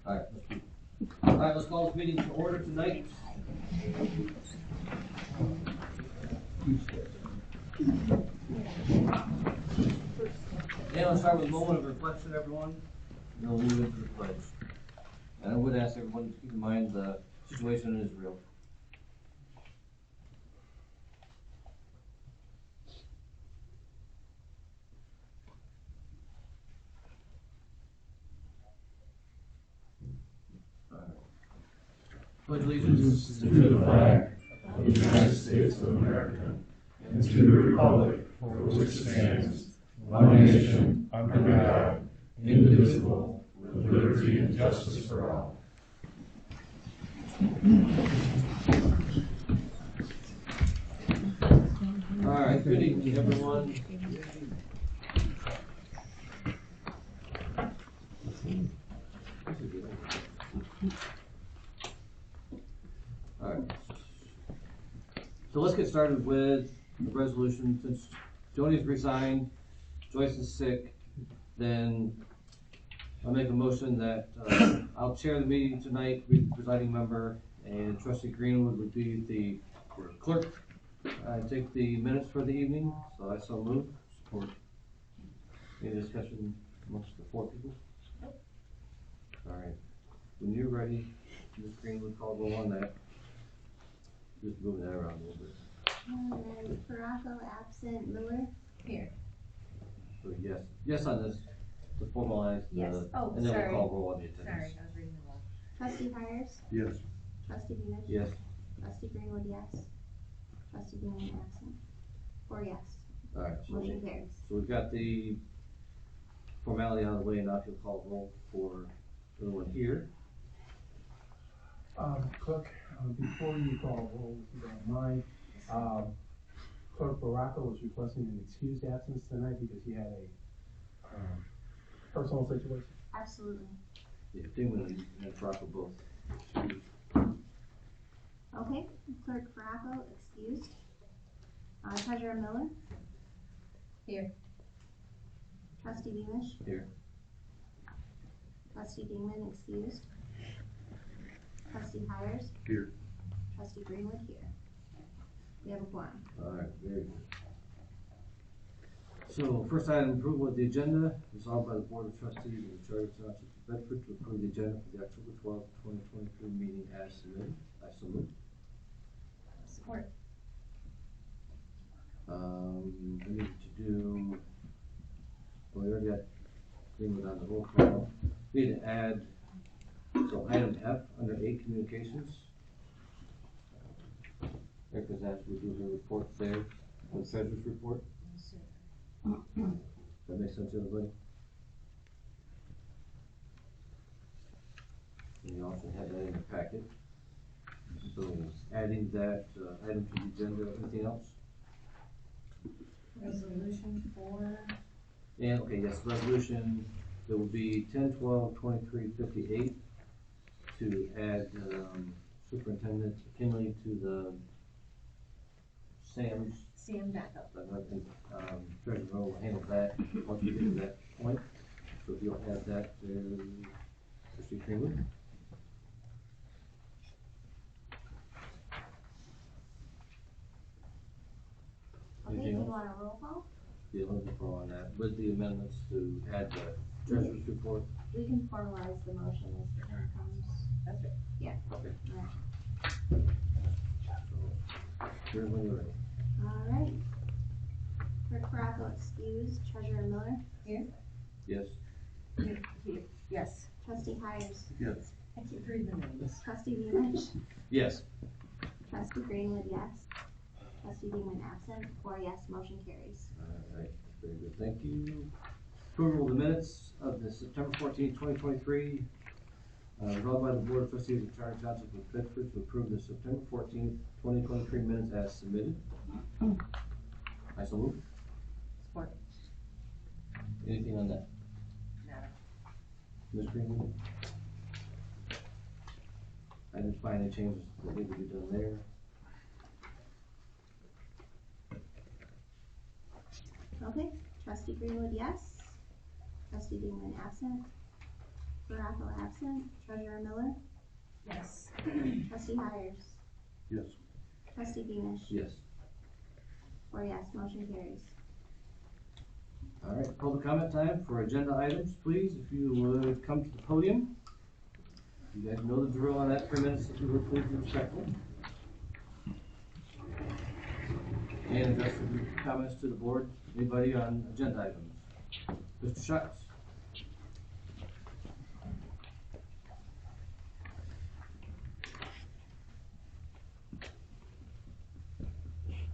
All right, let's call this meeting to order tonight. Let's start with a moment of reflection, everyone, and then we'll move into the pledge. And I would ask everyone to keep in mind the situation in Israel. Pledge allegiance to the flag of the United States of America and to the republic for which it stands, one nation, under God, indivisible, with liberty and justice for all. All right, good evening, everyone. All right. So let's get started with the resolution. Since Joni's resigned, Joyce is sick, then I'll make a motion that I'll chair the meeting tonight, be the presiding member, and Trustee Greenwood would be the clerk. I take the minutes for the evening, so I so move. Support. Any discussion amongst the four people? All right. When you're ready, Ms. Greenwood, call roll on that. Just moving that around a little bit. All right, Baraco absent, Miller? Here. So yes on this, to formalize the, Yes. Oh, and then sorry. we'll call roll on the attendance. Sorry, I was reading the wrong. Trustee Hires? Yes. Trustee Beamish? Yes. Trustee Greenwood, yes. Trustee Beamish absent. 4 yes. All right. Motion carries. So we've got the formality out of the way, now if you'll call roll for everyone here. Clerk, before you call roll, if you don't mind, Clerk Baraco was requesting an excused absence tonight because he had a personal situation. Absolutely. Yeah, Dingman and Rocco both. Okay, Clerk Baraco excused. Treasurer Miller? Here. Trustee Beamish? Here. Trustee Dingman excused. Trustee Hires? Here. Trustee Greenwood here. We have a quorum. All right, very good. So first item, approval of the agenda, resolved by the Board of Trustees of the Charter Township of Bedford to approve the agenda for the October 12th, 2023 meeting as submitted. I so move. Support. We need to do, well, we already got Greenwood on the roll call. We need to add, so item F under 8 communications. Erica's asked we do her report there, the treasurer's report. That makes sense to everybody? And you also have that in the packet. So adding that item to the agenda, anything else? Resolution for? And, okay, yes, resolution, there will be 10/12/23/58 to add Superintendent McKinley to the Sam backup. Treasurer will handle that once we get to that point. So if you'll add that to Trustee Greenwood. Okay, do you want a roll call? Yeah, let me throw on that with the amendments to add the treasurer's report. We can formalize the motion as the time comes. That's it. Yeah. Okay. Alright. So, here's when you're ready. Alright. Clerk Baraco excused. Treasurer Miller? Here. Yes. Here. Yes. Trustee Hires? Yes. I keep reading the names. Trustee Beamish? Yes. Trustee Greenwood, yes. Trustee Beeman absent. 4 yes. Motion carries. All right. Very good. Thank you. Approval of the minutes of the September 14th, 2023. Resolved by the Board of Trustees of the Charter Township of Bedford to approve the September 14th, 2023 minutes as submitted. I so move. Support. Anything on that? No. Ms. Greenwood? I didn't find any changes that need to be done there. Okay. Trustee Greenwood, yes. Trustee Beeman absent. Baraco absent. Treasurer Miller. Yes. Trustee Hires. Yes. Trustee Beamish. Yes. 4 yes, motion carries. All right, public comment time for agenda items, please, if you would come to the podium. You guys know the drill on that, 3 minutes, if you would please be respectful. And address the comments to the board, anybody on agenda items? Mr. Schatz?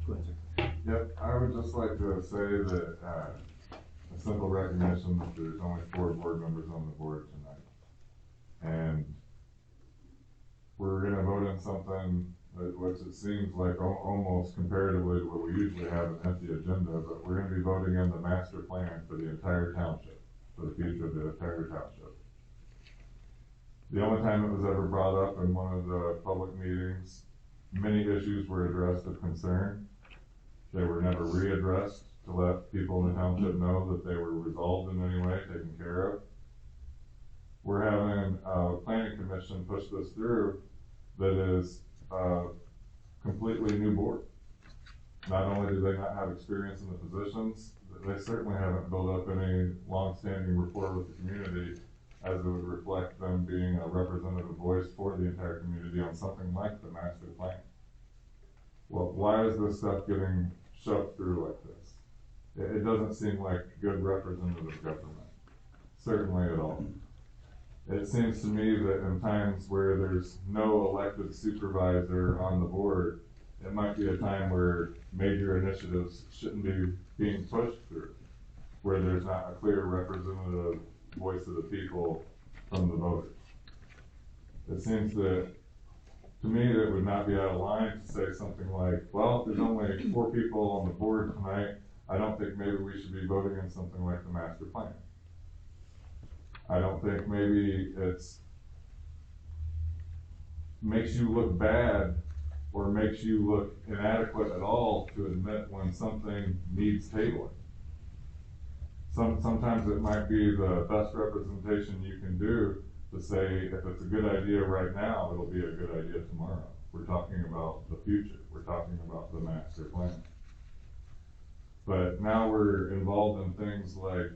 Go ahead, sir. Yep, I would just like to say that, a simple recognition that there's only 4 board members on the board tonight. And we're gonna vote on something that, which it seems like almost comparatively to what we usually have an empty agenda, but we're gonna be voting on the master plan for the entire township, for the future of the entire township. The only time it was ever brought up in one of the public meetings, many issues were addressed of concern. They were never readdressed to let people in the township know that they were resolved in any way, taken care of. We're having a planning commission push this through that is a completely new board. Not only do they not have experience in the positions, they certainly haven't built up any long-standing rapport with the community as it would reflect them being a representative voice for the entire community on something like the master plan. Well, why is this stuff getting shoved through like this? It doesn't seem like good representative government, certainly at all. It seems to me that in times where there's no elected supervisor on the board, it might be a time where major initiatives shouldn't be being pushed through, where there's not a clear representative voice of the people from the voters. It seems that, to me, it would not be out of line to say something like, well, there's only 4 people on the board tonight, I don't think maybe we should be voting on something like the master plan. I don't think maybe it's makes you look bad or makes you look inadequate at all to admit when something needs tabling. Sometimes it might be the best representation you can do to say, if it's a good idea right now, it'll be a good idea tomorrow. We're talking about the future. We're talking about the master plan. But now we're involved in things like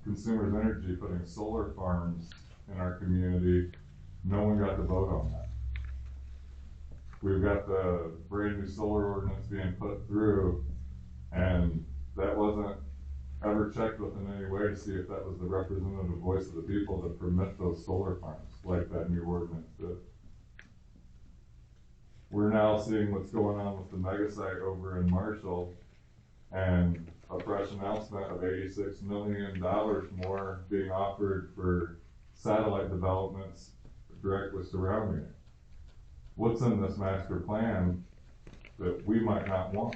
Consumers Energy putting solar farms in our community. No one got to vote on that. We've got the brand new solar ordinance being put through, and that wasn't ever checked with in any way to see if that was the representative voice of the people that permit those solar farms, like that new ordinance did. We're now seeing what's going on with the mega site over in Marshall, and a fresh announcement of $86 million more being offered for satellite developments directly surrounding it. What's in this master plan that we might not want?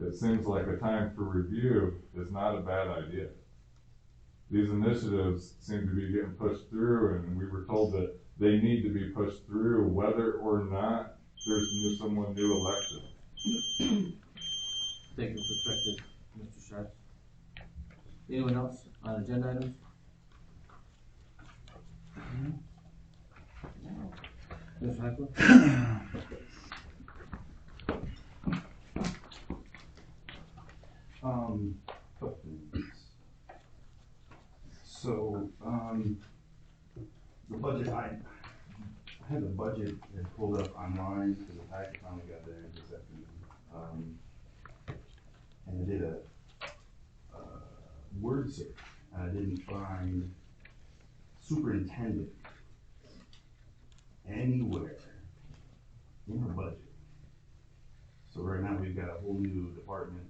It seems like a time for review is not a bad idea. These initiatives seem to be getting pushed through, and we were told that they need to be pushed through whether or not there's someone new elected. Thank you for perspective, Mr. Schatz. Anyone else on agenda items? Mr. Heckler? Couple things. So, the budget, I had the budget pulled up online because the packet finally got there this afternoon. And I did a word search, and I didn't find superintendent anywhere in the budget. So right now we've got a whole new department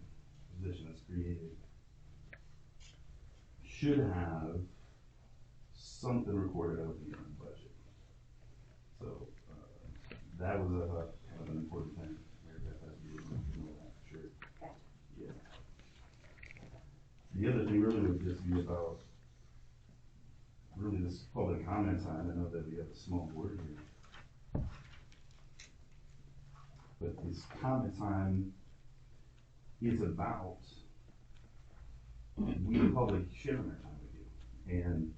position that's created. Should have something recorded out in the budget. So that was a kind of an important thing. You know that for sure. Yeah. The other thing really would just be about really this public comment time. I know that we have a small board here, but this comment time is about we the public sharing our time with you. And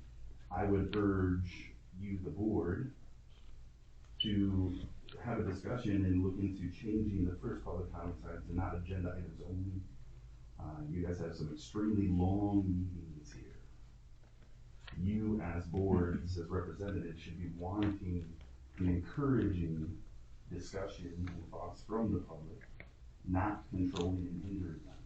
I would urge you, the board, to have a discussion and look into changing the first public comment time to not agenda items only. You guys have some extremely long meetings here. You as boards, as representatives, should be wanting and encouraging discussion and thoughts from the public, not controlling and hindering them.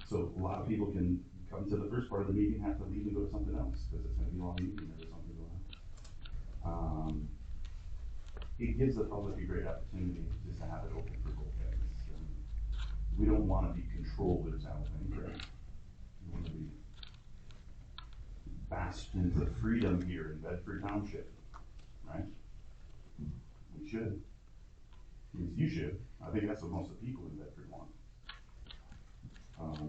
So a lot of people can come to the first part of the meeting, have to leave and go to something else, because it's gonna be a long meeting, or there's something going on. It gives the public a great opportunity just to have it open for both ends. We don't wanna be controllers out of anything. We wanna be bastions of freedom here in Bedford Township, right? We should. At least you should. I think that's what most of the people in Bedford want.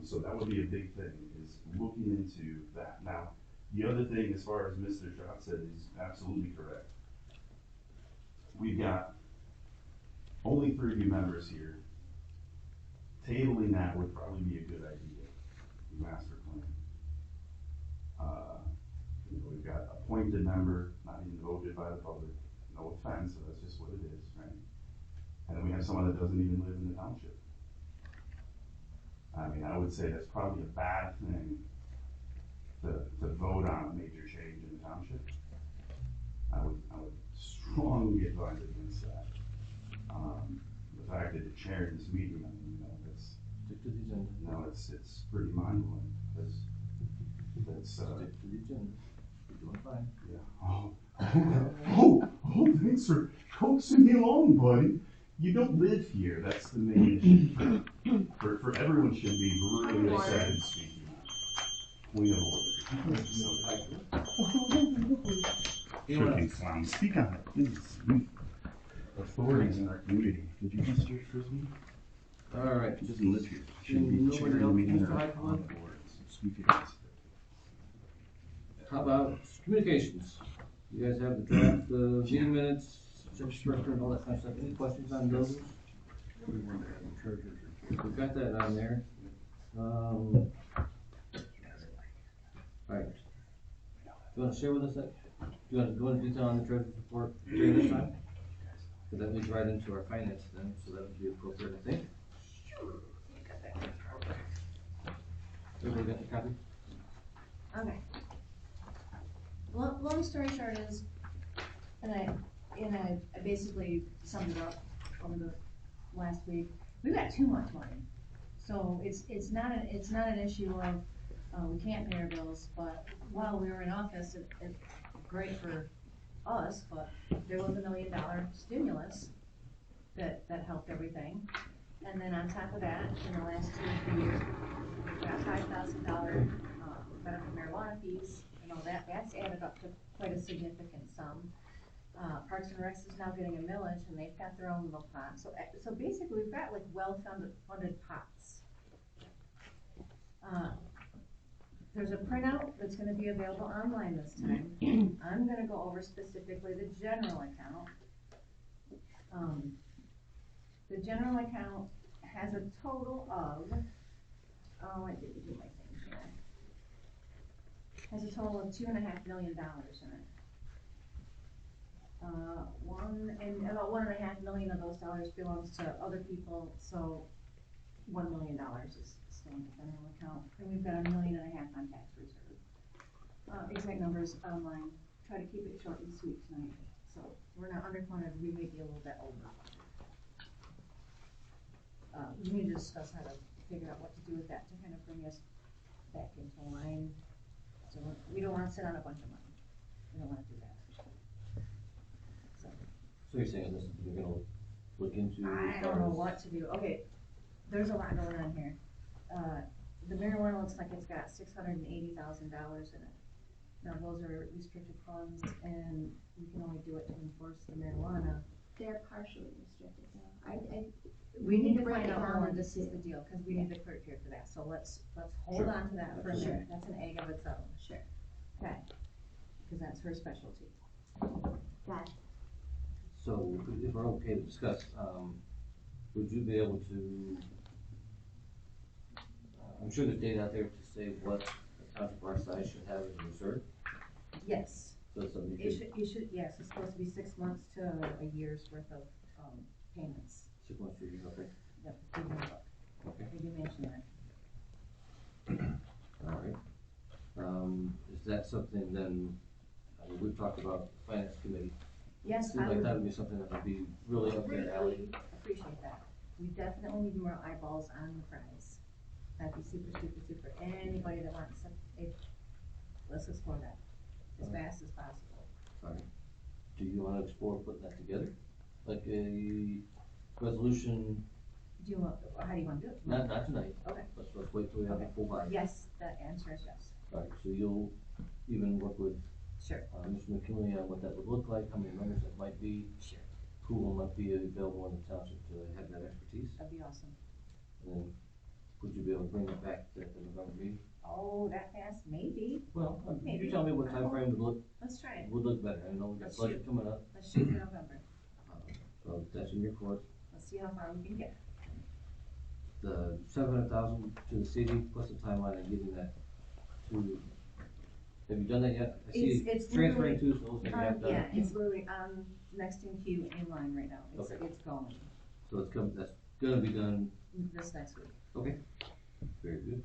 So that would be a big thing, is looking into that. Now, the other thing, as far as Mr. Schott said, is absolutely correct. We've got only 3 of you members here. Tabling that would probably be a good idea, master plan. We've got appointed member, not even voted by the public, no offense, so that's just what it is, right? And then we have someone that doesn't even live in the township. I mean, I would say that's probably a bad thing to vote on a major change in the township. I would strongly advise against that. The fact that you're chairing this meeting, I mean, that's, Stick to the agenda. no, it's pretty mind-blowing, because that's, Stick to the agenda. You're doing fine. yeah. Oh, thanks for coaxing me along, buddy. You don't live here, that's the main issue. For everyone should be really upset and speaking out. Point of order. Shooting clown, speak on it, please. Authorities in our community. Did you just do Frisbee? All right. He doesn't live here. Should Nobody be chairing the else, meeting Mr. or Heitkamp? on the board. Speak against it. How about communications? You guys have the draft, meeting minutes, structure and all that kind of stuff. Any questions on those? We've got that on there. Right. Do you wanna share with us that? Do you wanna go into detail on the treasurer's report during this time? Cause that leads right into our finance then, so that would be appropriate, I think. Everybody got the copy? Okay. Long story short is, and I basically summed it up over the last week, we've got too much money. So it's not an issue of, we can't pay our bills, but while we were in office, it's great for us, but there was $1 million stimulus that helped everything. And then on top of that, in the last 2 or 3 years, we've got $5,000 medical marijuana fees, that's added up to quite a significant sum. Parks and Recs is now getting a millage, and they've got their own little pot. So basically, we've got like well-funded pots. There's a printout that's gonna be available online this time. I'm gonna go over specifically the general account. The general account has a total of, I didn't do my thing here. Has a total of $2.5 million in it. About $1.5 million of those dollars belongs to other people, so $1 million is staying in the general account, and we've got $1.5 million on tax reserve. Exact numbers online. Try to keep it short and sweet tonight. So we're not underfunded. We may be a little bit over. We need to discuss how to figure out what to do with that to kind of bring us back into line. So we don't want to sit on a bunch of money. We don't want to do that. So you're saying this, you're gonna look into? I don't know what to do. Okay, there's a lot going on here. The marijuana looks like it's got $680,000 in it. Now those are restricted funds, and we can only do it to enforce the marijuana. They're partially restricted, though. We need to break find it out down more, into this is the deal, because we need the clerk here for that, so let's hold on to that for a minute, that's an egg of its own. Sure. Okay, because that's her specialty. Got it. So if we're okay to discuss, would you be able to, I'm sure there's data out there to say what a township our size should have as a reserve. Yes, So it's something you should, yes, it's supposed to be 6 months to a year's worth of, payments. 6 months, to okay, Yep, they do look. okay, They do mention that. all right. Is that something then, I mean, we've talked about the finance committee. Yes, Seems I like would that would be something that would be really up their alley. really appreciate that. We definitely need more eyeballs on the prize. That'd be super, super, super. Anybody that wants some, let's explore that as fast as possible. All right. Do you wanna explore putting that together? Like a resolution, Do you want, how do you want to do it? not tonight, Okay, let's wait till we have a Okay. full body. yes, the answer is yes. All right, so you'll even work with, Sure, Mr. McKinley on what that would look like, how many members that might be, sure. who might be available in the township to have that expertise. That'd be awesome. And then, would you be able to bring that back to the November meeting? Oh, that fast? Maybe. Well, Maybe. you tell me what timeframe Let's try it. would look better. I know we got Let's budget shoot. coming up, Let's shoot for November. so that's in your court. Let's see how far we can get. The 700,000 to the city, plus the timeline of getting that to, have you done that yet? I see It's transferring to, so those you have done. Yeah, it's literally, next in queue in line right now. Okay. It's going So that's gonna be done, this next week. okay, very good.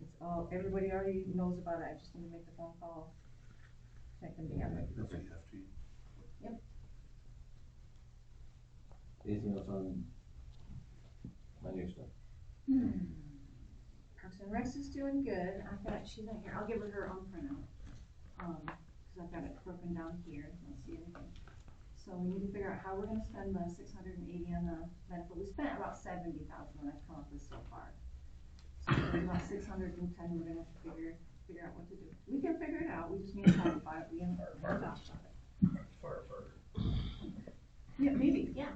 It's all, everybody already knows about it. I just need to make the phone call. Check them together. That's Okay. EFT. Anything else on your stuff? Parks and Recs is doing good. I've got, she's not here. I'll give her her own printout. Cause I've got it broken down here. I don't see anything. So we need to figure out how we're gonna spend the 680 on the medical. We spent about 70,000 when I've come up with so far. So there's about 610 we're gonna have to figure out what to do. We can figure it out. We just need to talk about it. We haven't talked about it. Yeah, maybe. Yeah.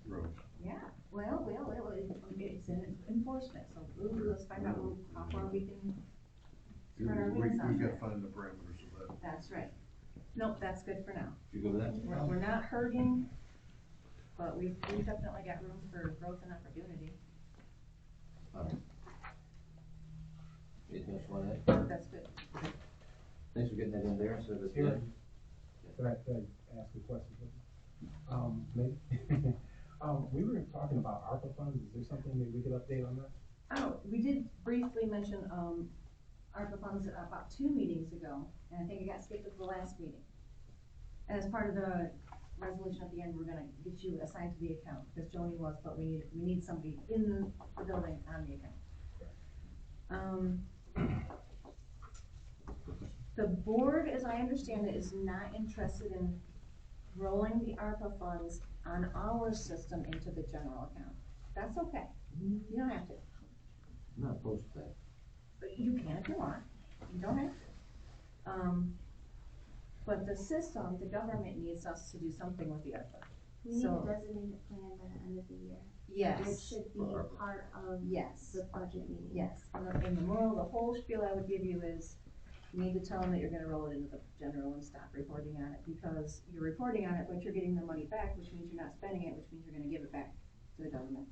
Road. Yeah, well, it's in enforcement, so let's find out how far we can spread our wings on We've got to that. find the parameters of that. That's right. Nope, that's good for now. You go with that? We're not hurting, but we've definitely got room for growth and opportunity. All right. Anything else you wanna add? That's good. Thanks for getting that in there, so that's Here, good. could I ask a question? Maybe? We were talking about ARPA funds. Is there something that we could update on that? Oh, we did briefly mention, ARPA funds about 2 meetings ago, and I think it got skipped at the last meeting. And as part of the resolution at the end, we're gonna get you assigned to the account, because Joni was, but we need somebody in the building on the account. The board, as I understand it, is not interested in rolling the ARPA funds on our system into the general account. That's okay, you don't have to. I'm not opposed to that. But you can if you want, you don't have to. But the system, the government needs us to do something with the ARPA. We need So- a designated plan by the end of the year. It Yes, should be For a ARPA. part of yes, the budget meeting. yes. And the moral, the whole spiel I would give you is, you need to tell them that you're gonna roll it into the general and stop reporting on it, because you're reporting on it, but you're getting the money back, which means you're not spending it, which means you're gonna give it back to the government.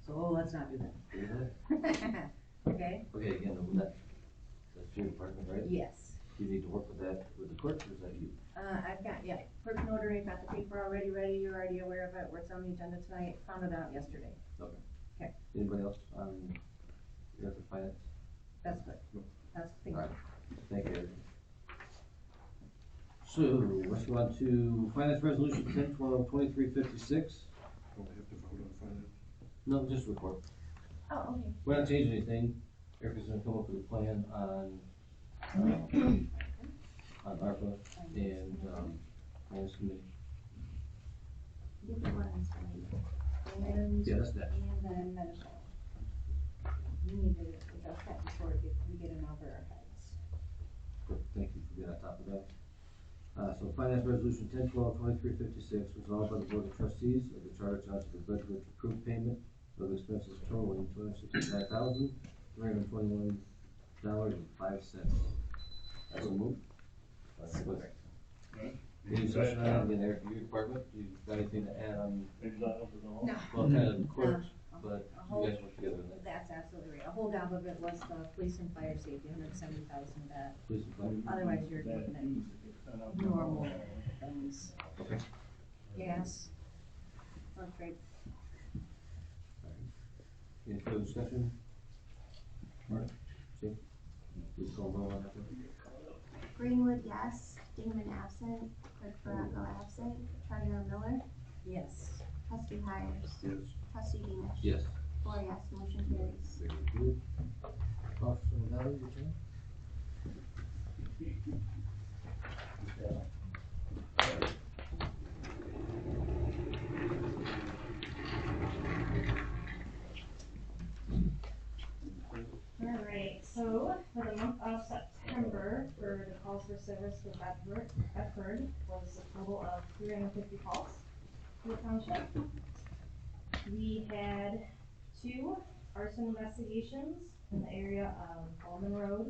So let's not do Agree with that. Okay? Okay, again, with that's your department, right? Yes. You need to work with that, with the clerk, or is that you? I've got, yeah, clerk notary, got the paper already ready, you're already aware of it, it's on the agenda tonight, found it out yesterday. Anybody else on your finance? That's good. That's the thing. Alright. Thank you. So, let's go on to finance resolution 10-12-2356. Don't we have to vote on finance? No, just report. Oh, okay. We're not changing anything. Erica's gonna come up with a plan on ARPA and, finance committee. Get the ones right. And, Yeah, that's next. and then medical. We need to address that before we get in over our heads. Good, thank you for being on top of that. So finance resolution 10-12-2356, resolved by the board of trustees of the Charter Township of Ledgewood to approve payment of expenses totaling $269,321.05. That's a move. Any discussion on that? Again, Eric, your department, do you got anything to add on, No. well, kind of the clerk? but A you whole, guys work together on that. that's absolutely right. A whole gallop of it was the police and fire safety, 170,000 of that. Please, Otherwise, you're looking at normal things. okay. Gas, electric. Any further discussion? Mark, Jim, please call roll on that one. Greenwood, yes. Dingman absent. Clerk Baraco absent. Treasurer Miller. Yes. Trustee Hires. Yes. Trustee Danish. Yes. 4 yes, motion carries. Very good. Officer Valley, your turn. Alright, so for the month of September, for the calls for service for Bedford was a total of 350 calls for the township. We had 2 arson investigations in the area of Coleman Road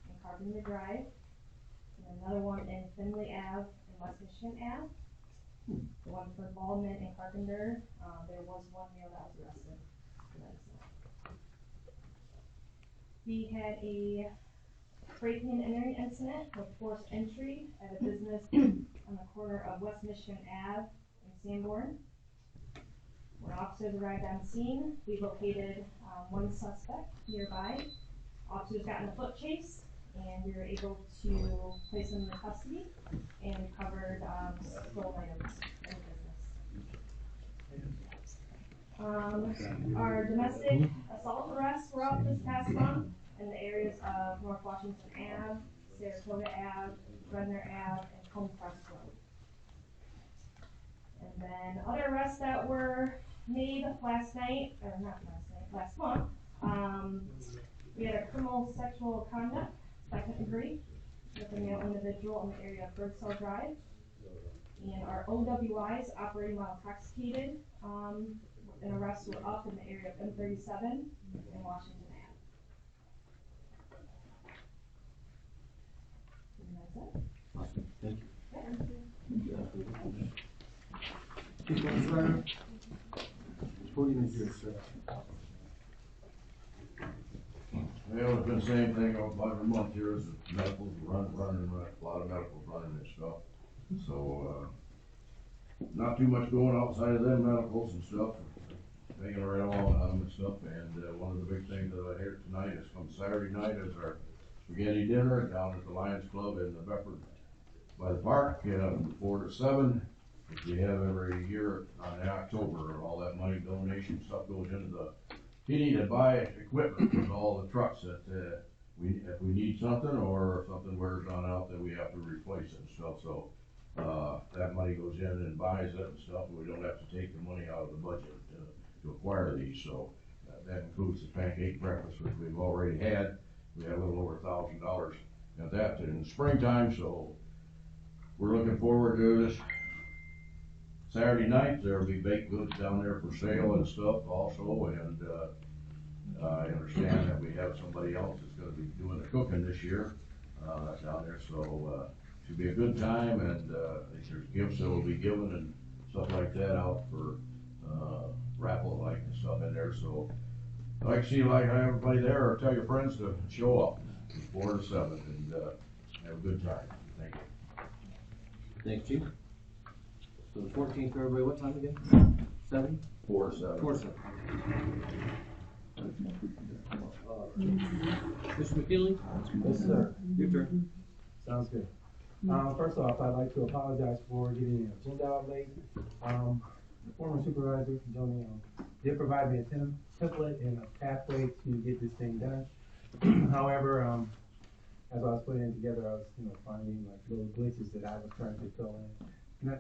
and Carpenter Drive, and another one in Finley Ave and West Michigan Ave. The one for involvement in Carpenter, there was 1 male that was arrested for that incident. We had a breaking and entering incident with forced entry at a business on the corner of West Michigan Ave and Sanborn. When officers arrived on scene, we located 1 suspect nearby. Officers got in a foot chase, and we were able to place him in custody and recovered stolen items in the business. Our domestic assault arrests were up this past month in the areas of North Washington Ave, Saratoga Ave, Redner Ave, and Homecrest Road. And then other arrests that were made last night, or not last night, last month, we had a criminal sexual conduct, 2nd degree, with a male individual in the area of Birdsell Drive. And our OWIs, operating while intoxicated, and arrests were up in the area of M37 in Washington Ave. And that's it. Awesome, thank you. Yeah. Chief Administrator, podium is yours, sir. Well, it's been the same thing about every month here, is medicals running, a lot of medicals running and stuff. So, not too much going outside of them medicals and stuff, taking right along on them and stuff. And, one of the big things that I hear tonight is come Saturday night is our spaghetti dinner down at the Lions Club in the Bedford by the park, from 4 to 7. Which we have every year in October. All that money donation stuff goes into the, you need to buy equipment for all the trucks that, if we need something or if something wears on out that we have to replace it and stuff. So, that money goes in and buys it and stuff, and we don't have to take the money out of the budget to acquire these. So, that includes the pancake breakfast, which we've already had. We had a little over $1,000 at that in the springtime, so we're looking forward to this Saturday night. There'll be baked goods down there for sale and stuff also, and I understand that we have somebody else that's gonna be doing the cooking this year down there, so should be a good time. And I think there's gifts that will be given and stuff like that out for raffle like and stuff in there. So I'd like to see everybody there, or tell your friends to show up from 4 to 7 and have a good time. Thank you. Thanks, Chief. So the 14th, everybody, what time again? 7? 4 to 7. 4 to 7. Mr. McKinley? Yes, sir. Your turn. Sounds good. First off, I'd like to apologize for getting the agenda out late. The former supervisor, Joni, did provide me a template and a pathway to get this thing done. However, as I was putting it together, I was, finding like little glitches that I was trying to fill in.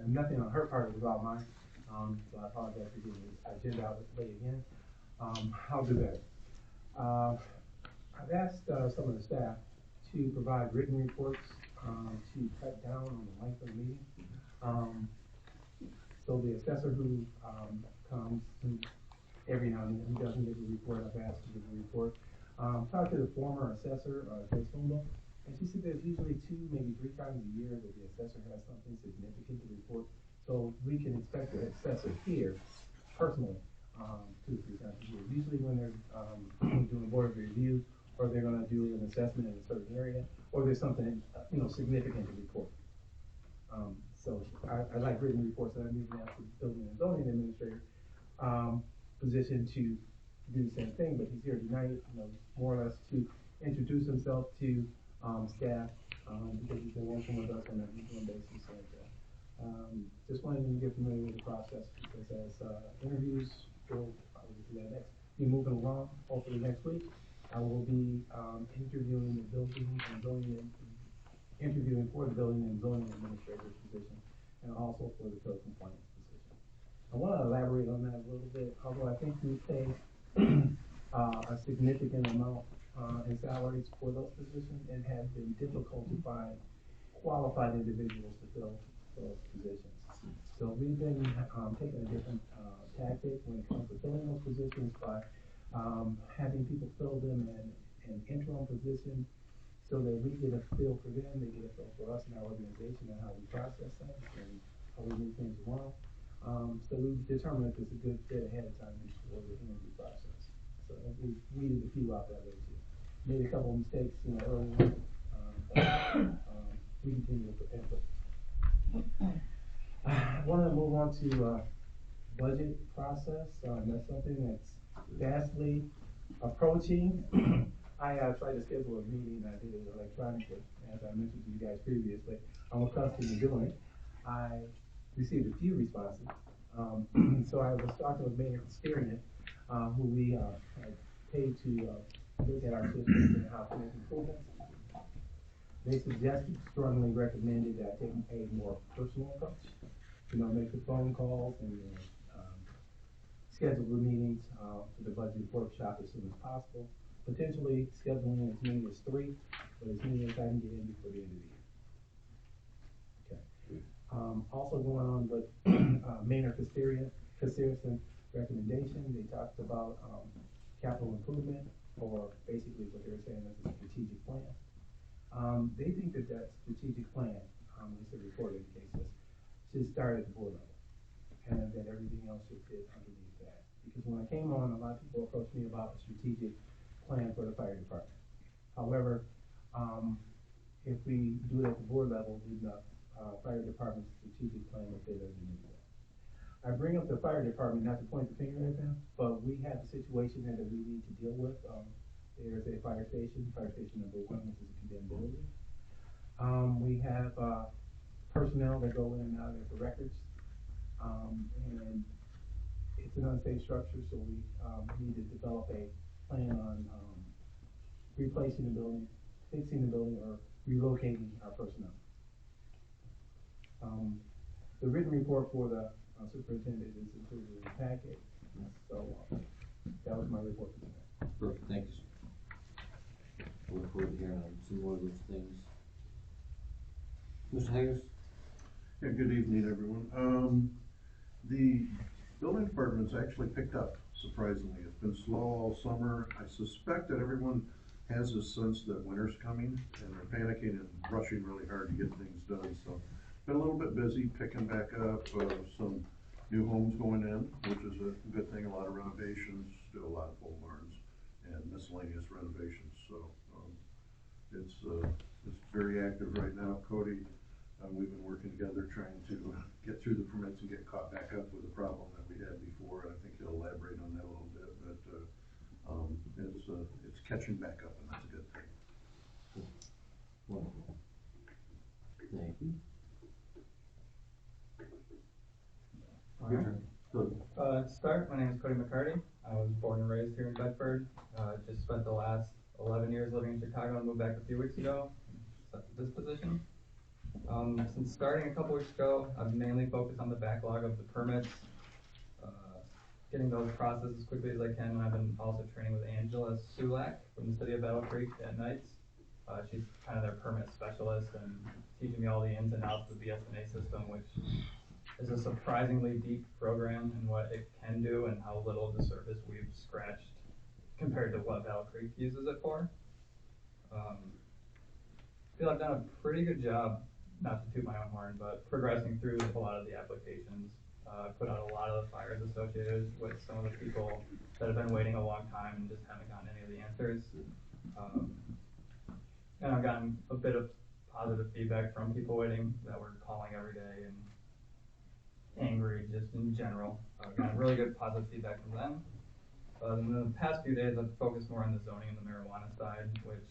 Nothing on her part, it was all mine. So I apologize for getting this agenda out late again. I'll do better. I've asked some of the staff to provide written reports to cut down on the length of the meeting. So the assessor who comes every now and then, who doesn't give a report, I've asked to give a report. Talked to the former assessor, Joyce Humboldt, and she said there's usually 2, maybe 3 times a year that the assessor has something significant to report. So we can expect the assessor here, personally, 2 or 3 times a year. Usually when they're, doing board review, or they're gonna do an assessment in a certain area, or there's something, significant to report. So I like written reports, and I'm moving out to the building and zoning administrator, position to do the same thing, but he's here tonight, more or less to introduce himself to, staff, because he's been working with us on a regular basis, and, just wanted him to get familiar with the process, because as, interviews will probably do that next, be moving along, hopefully next week, I will be, interviewing the building and zoning, interviewing for the building and zoning administrator's position, and also for the code compliance position. I want to elaborate on that a little bit, although I think we pay a significant amount in salaries for those positions, and have been difficult to find qualified individuals to fill those positions. So we've been taking a different tactic when it comes to filling those positions by having people fill them in an interim position, so that we get a feel for them, they get a feel for us and our organization, and how we process things and how we move things along. So we determined if it's a good fit ahead of time before the interview process. So we weeded a few out that way too. Made a couple of mistakes, early on, but we continue with the input. I want to move on to budget process. That's something that's vastly approaching. I tried to schedule a meeting, I did it electronically, as I mentioned to you guys previously. I'm accustomed to doing it. I received a few responses. So I was talking with Mayor Steering, who we had paid to look at our systems and how to make improvements. They suggested, strongly recommended that I take a more personal approach. Make the phone calls and schedule the meetings for the budget workshop as soon as possible. Potentially scheduling as many as 3, but as many as I can get in before the end of the year. Okay. Also going on with Maynard Casterson recommendation, they talked about capital improvement, or basically what they're saying is a strategic plan. They think that strategic plan, at least the report indicates this, should start at the board level, and that everything else should fit underneath that. Because when I came on, a lot of people approached me about a strategic plan for the fire department. However, if we do it at the board level, then the fire department's strategic plan will fit underneath that. I bring up the fire department not to point the finger at them, but we have a situation there that we need to deal with. There's a fire station number 1, which is a condemned building. We have personnel that go in and out there for records, and it's an unsafe structure, so we need to develop a plan on replacing the building, fixing the building, or relocating our personnel. The written report for the superintendent is included in the packet, so that was my report for tonight. Perfect, thanks. I look forward to hearing some more of those things. Mr. Haggis? Yeah, good evening, everyone. The building department's actually picked up, surprisingly. It's been slow all summer. I suspect that everyone has a sense that winter's coming, and they're panicking and rushing really hard to get things done. So been a little bit busy picking back up some new homes going in, which is a good thing. A lot of renovations, still a lot of pole barns and miscellaneous renovations. So it's very active right now. Cody, we've been working together trying to get through the permits and get caught back up with a problem that we had before. I think he'll elaborate on that a little bit, but it's catching back up, and that's a good thing. Wonderful. Thank you. Your turn. Cody. To start, my name is Cody McCarty. I was born and raised here in Bedford. Just spent the last 11 years living in Chicago and moved back a few weeks ago. This position. Since starting a couple weeks ago, I've mainly focused on the backlog of the permits, getting those processed as quickly as I can. I've been also training with Angela Sulak from the city of Battle Creek at nights. She's kind of their permit specialist and teaching me all the ins and outs of the BSNA system, which is a surprisingly deep program in what it can do and how little of the surface we've scratched compared to what Battle Creek uses it for. I feel I've done a pretty good job, not to toot my own horn, but progressing through a lot of the applications. put out a lot of the fires associated with some of the people that have been waiting a long time and just haven't gotten any of the answers. And I've gotten a bit of positive feedback from people waiting that were calling every day and angry just in general. I've gotten really good positive feedback from them. In the past few days, I've focused more on the zoning and the marijuana side, which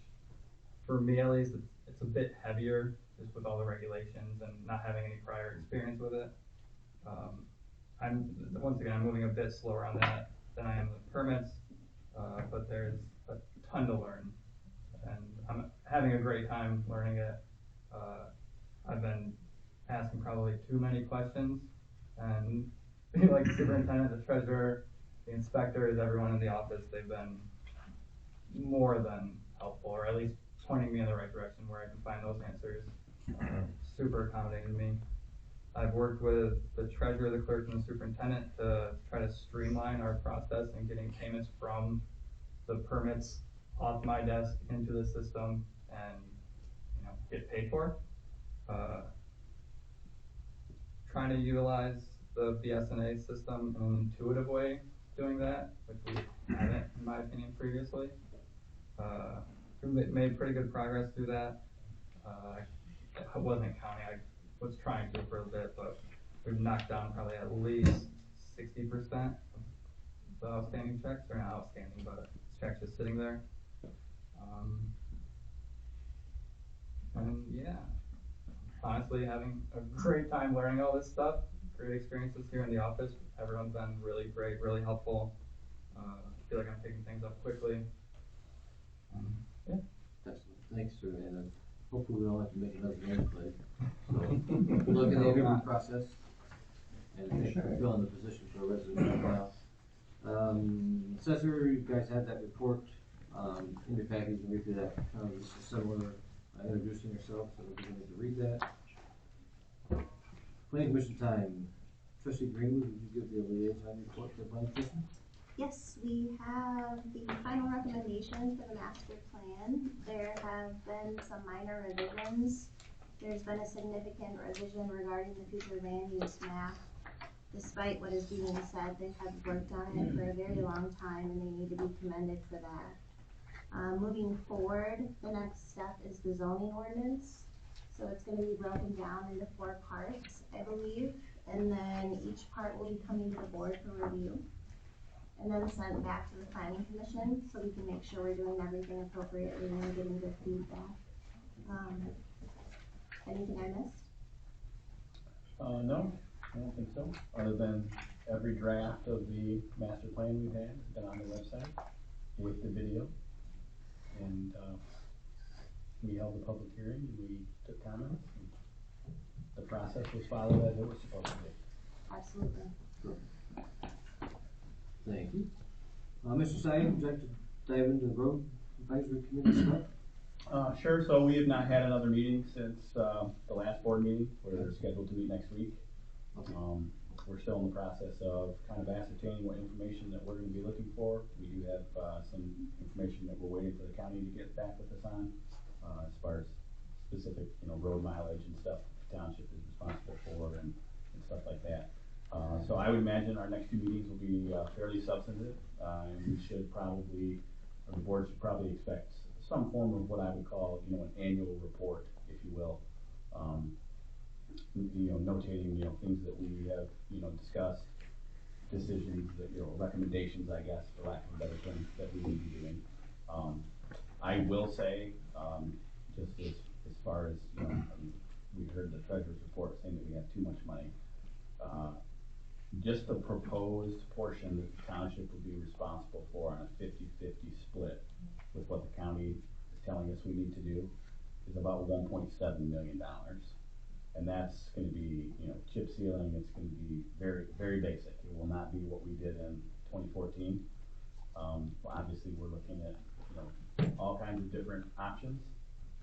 for me at least, it's a bit heavier just with all the regulations and not having any prior experience with it. Once again, I'm moving a bit slower on that than I am with permits, but there's a ton to learn, and I'm having a great time learning it. I've been asking probably too many questions, and like the superintendent, the treasurer, the inspectors, everyone in the office, they've been more than helpful, or at least pointing me in the right direction where I can find those answers. Super accommodating to me. I've worked with the treasurer, the clerk, and the superintendent to try to streamline our process and getting payments from the permits off my desk into the system and, you know, get paid for. Trying to utilize the BSNA system in an intuitive way doing that, which we haven't, in my opinion, previously. We made pretty good progress through that. I wasn't counting, I was trying to for a bit, but we've knocked down probably at least 60% of the outstanding checks, or not outstanding, but checks just sitting there. And yeah, honestly, having a great time learning all this stuff. Great experiences here in the office. Everyone's been really great, really helpful. I feel like I'm picking things up quickly. Yeah. Excellent. Thanks, sir, and hopefully we don't have to make another game play. So, good luck in the interview process, and thanks for filling the position for a resident now. Assessor, you guys had that report in your package, and read through that. This is similar, introducing yourself, so we're going to read that. Planning Commission time. Trustee Greenwood, would you give the liaison report to the Planning Commission? Yes, we have the final recommendation for the master plan. There have been some minor revisions. There's been a significant revision regarding the future land use map. Despite what is being said, they have worked on it for a very long time and they need to be commended for that. Moving forward, the next step is the zoning ordinance. So it's going to be broken down into 4 parts, I believe, and then each part will be coming to the board for review, and then sent back to the Planning Commission, so we can make sure we're doing everything appropriately and we're getting good feedback. Anything I missed? No, I don't think so, other than every draft of the master plan we've had has been on the website with the video. And we held a public hearing, and we took comments, and the process was followed as it was supposed to be. Absolutely. Thank you. Mr. Syed, would you like to dive into the road advisory committee stuff? Sure, so we have not had another meeting since the last board meeting. We're scheduled to meet next week. Okay. We're still in the process of kind of ascertaining what information that we're going to be looking for. We do have some information that we're waiting for the county to get back with us on, as far as specific, road mileage and stuff the township is responsible for and stuff like that. So I would imagine our next 2 meetings will be fairly substantive, and we should probably, or the board should probably expect some form of what I would call, an annual report, if you will. Notating, things that we have, discussed, decisions that, recommendations, I guess, for lack of a better term, that we need to be doing. I will say, just as far as, we heard the treasurer's report saying that we have too much money. Just the proposed portion that the township would be responsible for on a 50-50 split with what the county is telling us we need to do is about $1.7 million. And that's going to be, chip sealing. It's going to be very, very basic. It will not be what we did in 2014. Obviously, we're looking at, all kinds of different options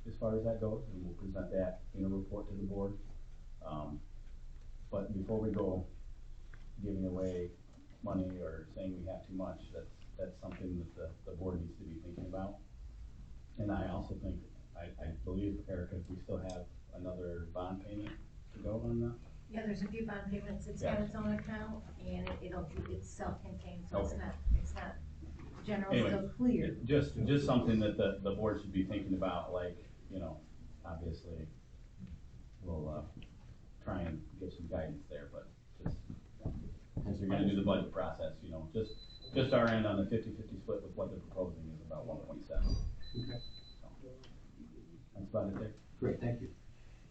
as far as that goes, and we'll present that in a report to the board. But before we go giving away money or saying we have too much, that's something that the board needs to be thinking about. And I also think, I believe, Erica, we still have another bond payment to go on Yeah, there's a few bond payments, it's Yeah. got its own account, and it's self-contained, so Okay. it's not general, Anyway, still clear. Just something that the board should be thinking about, like, you know, obviously, we'll, try and give some guidance there, but just, since you're gonna do the budget process, you know, just our end on the 50-50 split with what they're proposing is about 1.7. Okay. So, that's about it there. Great, thank you.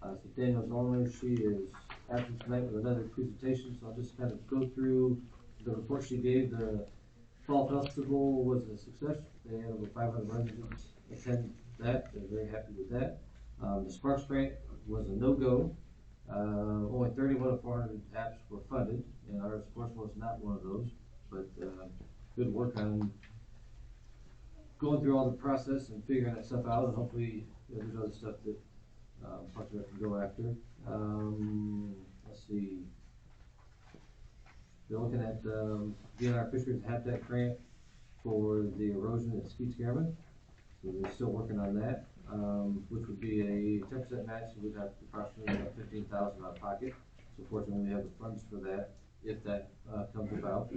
So Daniel's on, she is absent tonight with another presentation, so I'll just kind of go through the report she gave. The Fall Festival was a success. They had over 500 residents attend that. They're very happy with that. The Sparks Grant was a no-go. Only 31 of 400 apps were funded, and our sports was not one of those, but good work on going through all the process and figuring that stuff out, and hopefully, you know, there's other stuff that Parks and Rec can go after. Let's see. They're looking at DNR Fisheries Habitat Grant for the erosion at Skeets Garmin. So they're still working on that, which would be a 10% match. So we'd have approximately about $15,000 out of pocket. So fortunately, we have the funds for that if that comes about.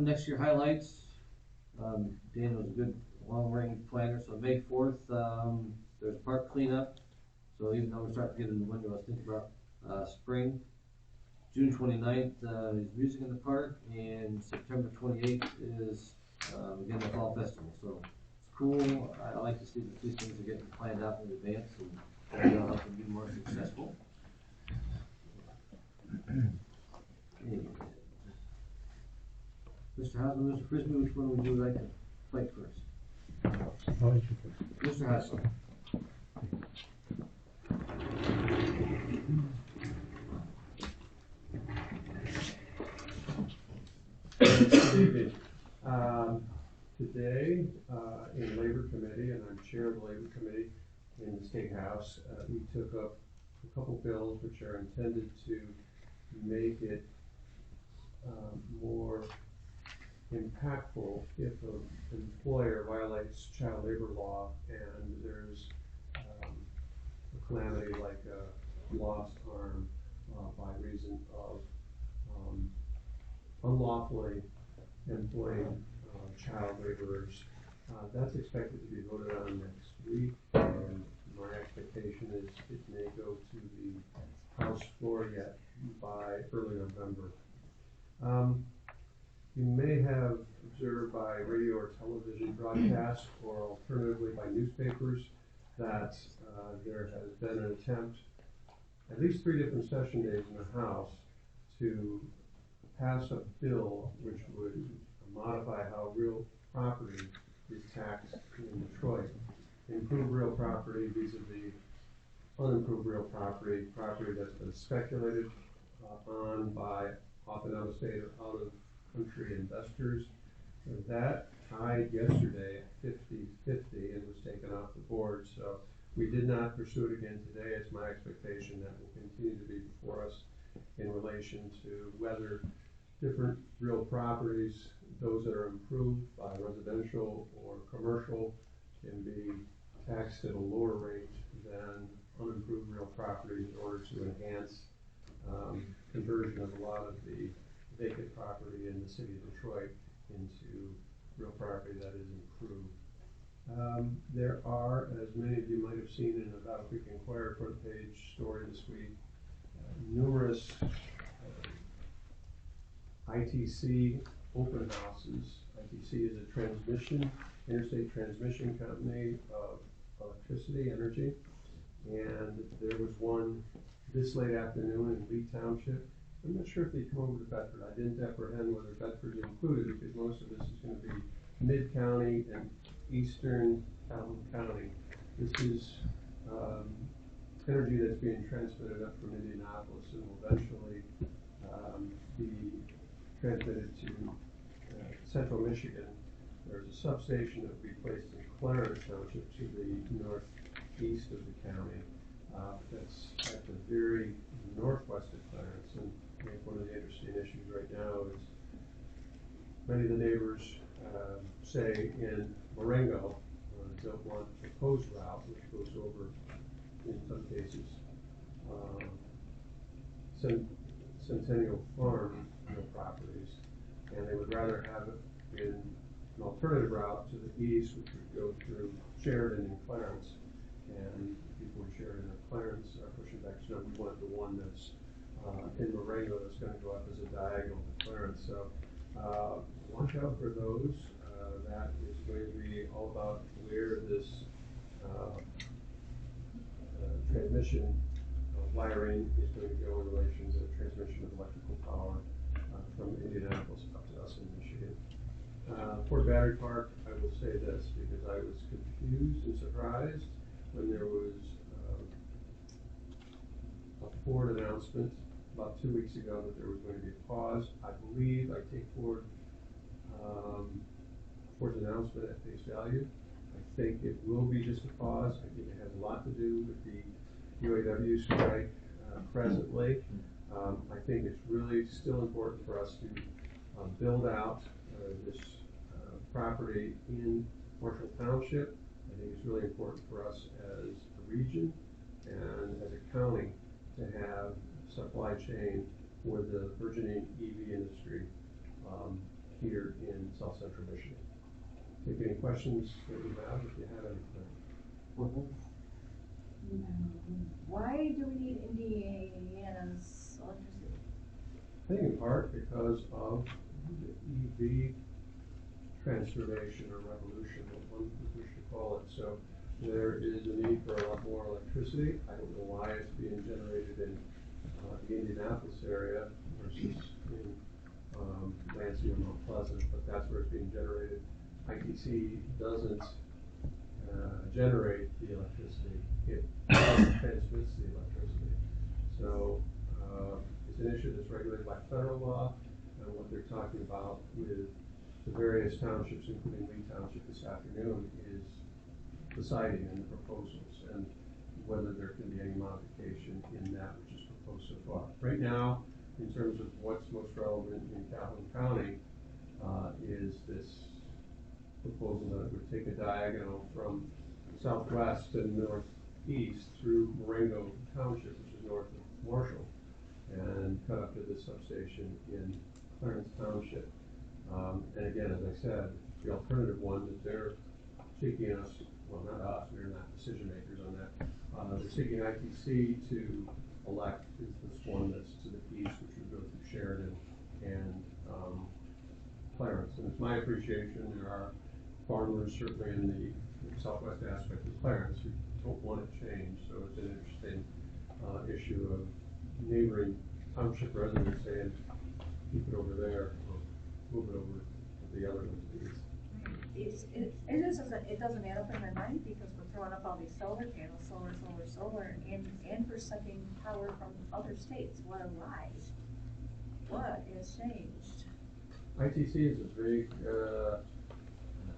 Next year highlights. Daniel's a good long-range planner. So May 4th, there's park cleanup. So even though we're starting to get in the window, let's think about spring. June 29th is music in the park, and September 28th is again the Fall Festival. So it's cool. I like to see that these things are getting planned out in advance, and that'll help them be more successful. Okay. Mr. Hausman, Mr. Frisbee, which one would you like to fight first? Mr. Hausman. Evening. Today, in Labor Committee, and I'm chair of the Labor Committee in the State House, we took up a couple bills which are intended to make it more impactful if an employer violates child labor law and there's a calamity like a lost arm by reason of unlawfully employing child laborers. That's expected to be voted on next week, and my expectation is it may go to the House floor yet by early November. You may have observed by radio or television broadcast, or alternatively by newspapers, that there has been an attempt, at least 3 different session days in the House, to pass a bill which would modify how real property is taxed in Detroit. Improve real property vis-a-vis unimproved real property, property that's been speculated on by often out-of-state or out-of-country investors. And that tied yesterday at 50-50 and was taken off the board. So we did not pursue it again today. It's my expectation that will continue to be before us in relation to whether different real properties, those that are improved by residential or commercial, can be taxed at a lower rate than unimproved real properties in order to enhance conversion of a lot of the vacant property in the city of Detroit into real property that is improved. There are, as many of you might have seen in the Battle Creek Inquirer front page story this week, numerous ITC open houses. ITC is a interstate transmission company of electricity, energy, and there was one this late afternoon in Lee Township. I'm not sure if they come over to Bedford. I didn't apprehend whether Bedford's included because most of this is going to be mid-county and eastern Allen County. This is energy that's being transmitted up from Indianapolis and will eventually be transmitted to central Michigan. There's a substation that will be placed in Clarence Township to the northeast of the county. That's at the very northwest of Clarence, and I think one of the interesting issues right now is many of the neighbors say in Marengo don't want the proposed route, which goes over, in some cases, Centennial Farm real properties. And they would rather have it in an alternative route to the east, which would go through Sheridan and Clarence. And people in Sheridan and Clarence are pushing back, so we want the one that's in Marengo that's gonna go up as a diagonal to Clarence. So watch out for those. That is going to be all about where this transmission wiring is going to go in relation to the transmission of electrical power from Indianapolis up to us in Michigan. Ford Battery Park, I will say this because I was confused and surprised when there was a Ford announcement about 2 weeks ago that there was going to be a pause. I believe I take Ford's announcement at face value. I think it will be just a pause. I think it has a lot to do with the UAW strike presently. I think it's really still important for us to build out this property in Marshall Township. I think it's really important for us as a region and as a county to have supply chain for the burgeoning EV industry here in South Central Michigan. Take any questions that you have, if you have anything. Why do we need Indiana's electricity? I think in part because of the EV transformation or revolution, what one would wish to call it. So there is a need for a lot more electricity. I don't know why it's being generated in the Indianapolis area versus in Lansing or Mount Pleasant, but that's where it's being generated. ITC doesn't generate the electricity, it transmits the electricity. So it's an issue that's regulated by federal law, and what they're talking about with the various townships, including Lee Township this afternoon, is deciding in the proposals and whether there can be any modification in that which is proposed so far. Right now, in terms of what's most relevant in Calhoun County, is this proposal that it would take a diagonal from southwest and northeast through Marengo Township, which is north of Marshall, and cut up to this substation in Clarence Township. And again, as I said, the alternative one that they're seeking us, well, not us, we're not decision makers on that. They're seeking ITC to elect is this one that's to the east, which would go through Sheridan and Clarence. And it's my appreciation there are farmers certainly in the southwest aspect of Clarence who don't want it changed. So it's an interesting issue of neighboring township residents saying, keep it over there or move it over to the other one to the east. It doesn't add up in my mind because we're throwing up all these solar panels, solar, and we're sucking power from other states. What a lie. What has changed? ITC is a big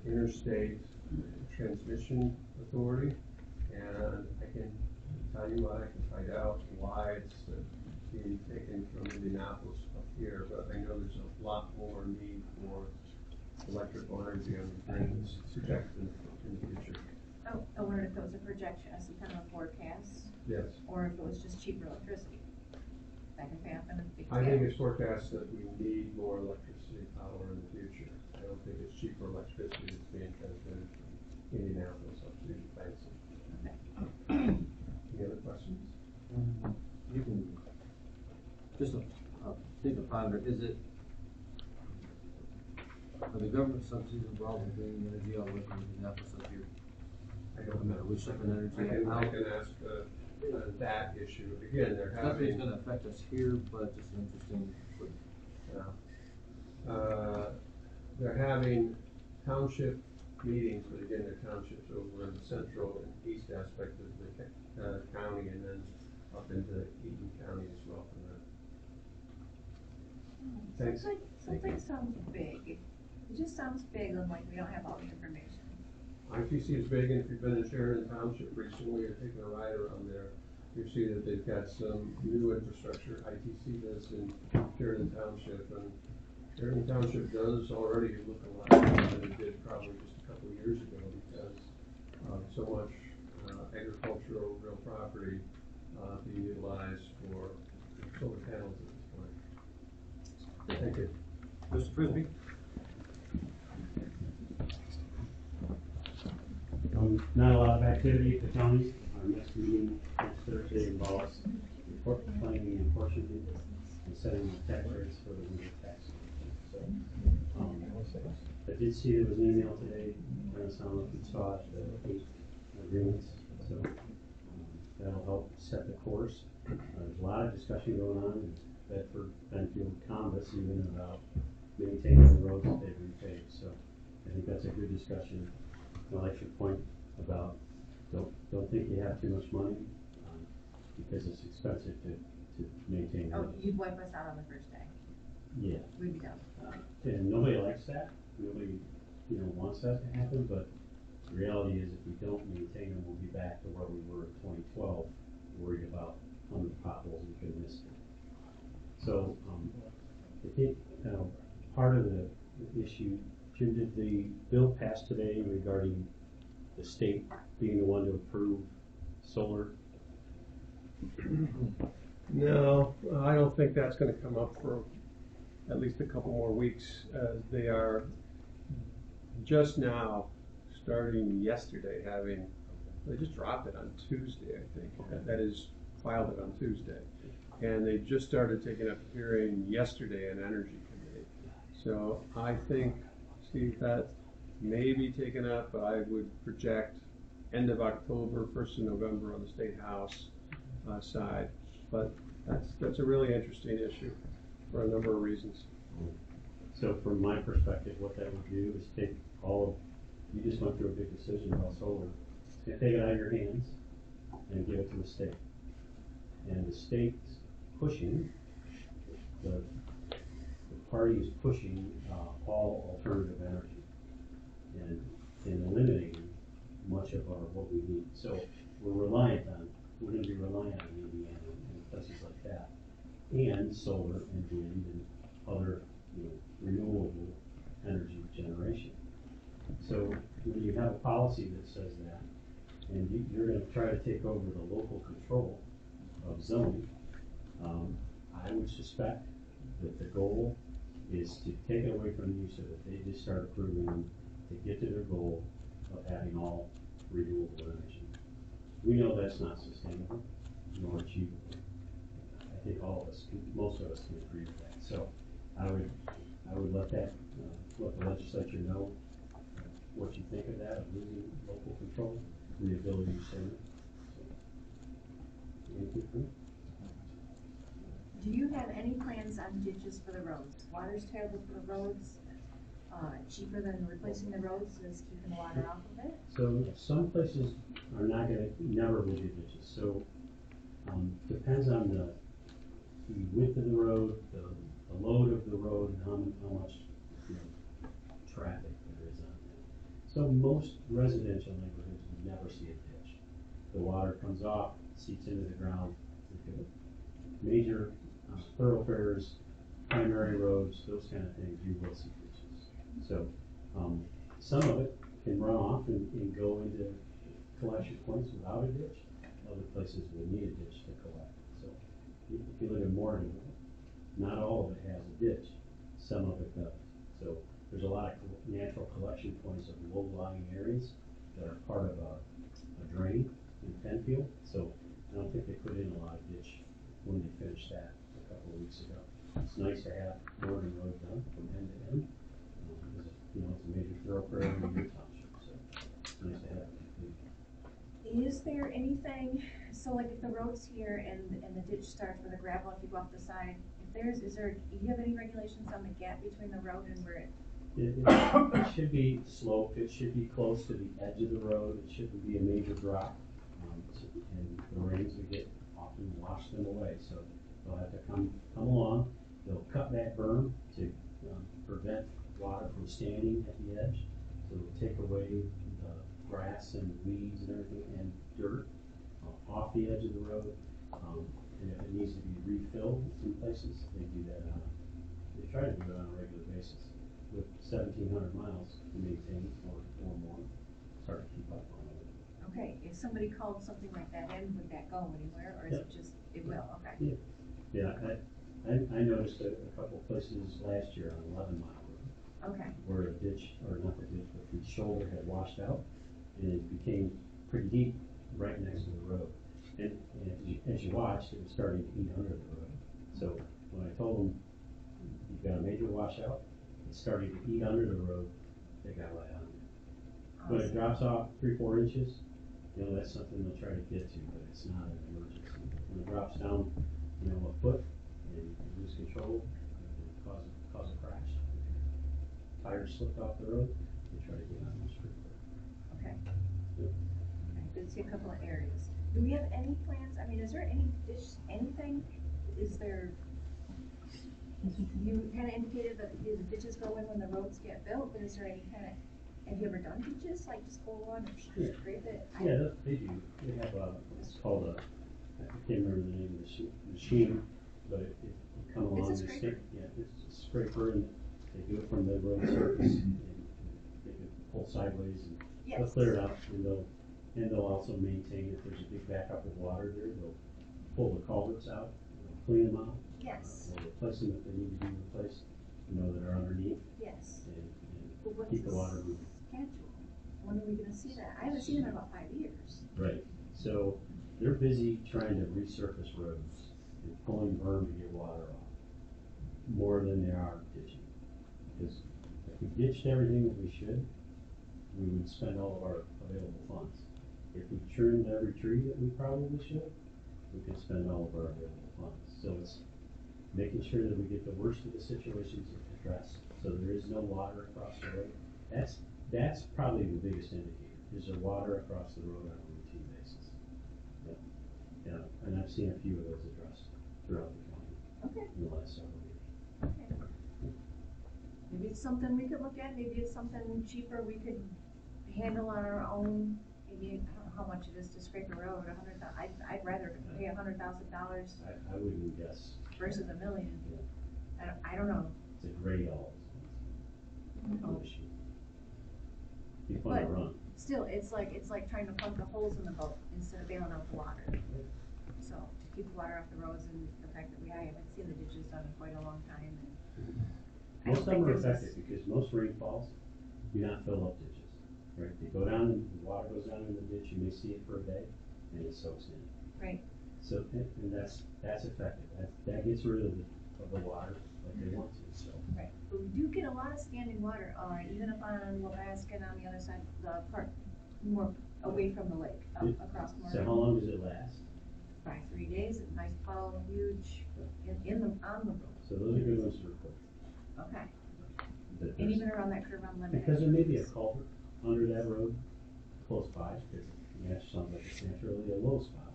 interstate transmission authority, and I can tell you what I can find out why it's being taken from Indianapolis up here, but I know there's a lot more need for electrical energy on the grid that's projected in the future. Oh, I wondered if it was a projection, some kind of a forecast, Yes. or if it was just cheaper electricity. That can happen. I think it's forecast that we need more electricity power in the future. I don't think it's cheaper electricity that's being transmitted from Indianapolis up to Lansing. Okay. Any other questions? You can, just think of ponder, is it, are the government subsidies involved in green energy all the way from Indianapolis up here? I don't know. We're shipping energy I out. can ask that issue. Again, they're Nothing's having, gonna affect us here, but just interesting. they're having township meetings, but again, they're townships over in the central and east aspect of the county, and then up into Eaton County as well from there. Thanks. Something sounds big. It just sounds big and like we don't have all the information. ITC is big, and if you've been in Sheridan Township recently or taken a ride around there, you see that they've got some new infrastructure. ITC does in Sheridan Township, and Sheridan Township does already look a lot better than it did probably just a couple of years ago because so much agricultural real property being utilized for solar panels at this point. Thank you. Mr. Frisbee? Not a lot of activity at the county. Our next meeting next Thursday involves planning and apportionment and setting the tax rates for the winter tax. So, I did see there was an email today, and I don't know if you saw it, the 8 agreements. So, that'll help set the course. There's a lot of discussion going on in Bedford, Benfield, Congress, even about maintaining the roads that they've repaved. So, I think that's a good discussion. I like your point about don't think you have too much money, because it's expensive to maintain. Oh, roads. you'd wipe us out on the first day. Yeah. We'd be done. And nobody likes that. Nobody, wants that to happen, but the reality is if we don't maintain them, we'll be back to where we were in 2012, worried about how many potholes we could miss. So, I think, part of the issue, Jim, did the bill pass today regarding the state being the one to approve solar? No, I don't think that's gonna come up for at least a couple more weeks, as they are just now, starting yesterday, they just dropped it on Tuesday, I think, that is, filed it on Tuesday. And they just started taking up hearing yesterday in Energy Committee. So I think, Steve, that may be taken up, but I would project end of October, 1st of November on the State House side. But that's a really interesting issue for a number of reasons. So from my perspective, what that would do is take you just went through a big decision about solar. It's gonna take it out of your hands and give it to the state. And the state's pushing, the party is pushing all alternative energy and eliminating much of what we need. So we're gonna be reliant on Indiana and places like that, and solar and wind and other, renewable energy generation. So when you have a policy that says that, and you're gonna try to take over the local control of zoning, I would suspect that the goal is to take it away from you so that they just start approving them to get to their goal of having all renewable energy. We know that's not sustainable nor achievable. I think most of us can agree with that. So I would let the legislature know what you think of that, of losing local control and the ability to serve it. Anything from you? Do you have any plans on ditches for the roads? Water's terrible for the roads, cheaper than replacing the roads is keeping the water off of it? So some places are never will do ditches. So depends on the width of the road, the load of the road, and how much traffic there is on it. So most residential neighborhoods would never see a ditch. The water comes off, seeps into the ground. Major thoroughfares, primary roads, those kind of things, you will see ditches. So some of it can run off and go into collection points without a ditch. Other places will need a ditch to collect. So if you look at Morgan, not all of it has a ditch. Some of it does. So there's a lot of natural collection points of low-lying areas that are part of a drain in Penfield. So I don't think they put in a lot of ditch when they finished that a couple of weeks ago. It's nice to have Morgan Road done from end to end. It's a major thoroughfare in your township, so it's nice to have it complete. Is there anything, so like if the road's here and the ditch starts where the gravel, if you go off the side, do you have any regulations on the gap between the road and where It should be sloped, it should be close to the edge of the road, it shouldn't be a major drop. And the rains we get often wash them away, so they'll have to come along, they'll cut that berm to prevent water from standing at the edge. So it'll take away the grass and weeds and everything and dirt off the edge of the road. And if it needs to be refilled in places, they do that they try to do it on a regular basis. With 1,700 miles to maintain or more, it's hard to keep up on it. Okay, if somebody called something like that in, would that go anywhere, or is it just, it will, okay? Yeah. Yeah, I noticed a couple of places last year on 11 Mile Road Okay, where a ditch, or not the ditch, but the shoulder had washed out and it became pretty deep right next to the road. And as you watched, it was starting to eat under the road. So when I told them, you've got a major washout, it's starting to eat under the road, they got right on it. When it drops off 3-4 inches, you know, that's something they'll try to get to, but it's not an emergency. When it drops down, you know, a foot and you lose control, it can cause a crash. Tires slipped off the road, they try to get on those pretty quick. okay. Yep. Okay, did see a couple of areas. Do we have any plans, I mean, is there any anything, is there, you kinda indicated that the ditches go in when the roads get built, but is there any kinda, have you ever done ditches, like just go on and scrape it? Yeah, they do. They have it's called I can't remember the name of the machine, but it come along. It's a and scraper. Yeah, it's a scraper, and they do it from the road surface, and they can pull sideways, and they'll Yes. clear it up, and they'll also maintain, if there's a big backup of water there, they'll pull the culverts out, they'll clean them out. Yes, They'll replace them if they need to be replaced, you know, that are underneath, yes. and But what's keep the the water moving. schedule? When are we gonna see that? I haven't seen it in about 5 years. Right, so they're busy trying to resurface roads and pulling berm to get water off, more than they are ditching. Because if we ditched everything that we should, we would spend all of our available funds. If we trimmed every tree that we probably should, we could spend all of our available funds. So it's making sure that we get the worst of the situations addressed, so there is no water across the road. That's probably the biggest indicator, is there water across the road on a routine basis? Yep. Yeah, and I've seen a few of those addressed throughout the county Okay, in the last several years. okay. Maybe it's something we could look at, maybe it's something cheaper we could handle on our own. Maybe, I don't know how much it is to scrape a road, I'd rather pay $100,000 I wouldn't guess. versus $1 million. Yeah. I don't know. It's a great all. Oh. Be fun to But- run. Still, it's like trying to plug the holes in the boat instead of bailing out the water. So, to keep the water off the roads, and the fact that I haven't seen the ditches done in quite a long time, and I Most don't of them are think there's effective because most rainfalls do not fill up ditches, right? They go down, the water goes down in the ditch, you may see it for a day, and it soaks in. Right. So, and that's effective, that gets rid of the water like they want to, so. Right, but we do get a lot of standing water, even up on Wabasca and on the other side, the part more away from the lake, up across more. So how long does it last? By 3 days, a nice puddle, huge, on the road. So those are good ones to report. Okay, That and there's- even around that curve on Lemon. Because there may be a culvert under that road close by, because it sounds like it's naturally a low spot.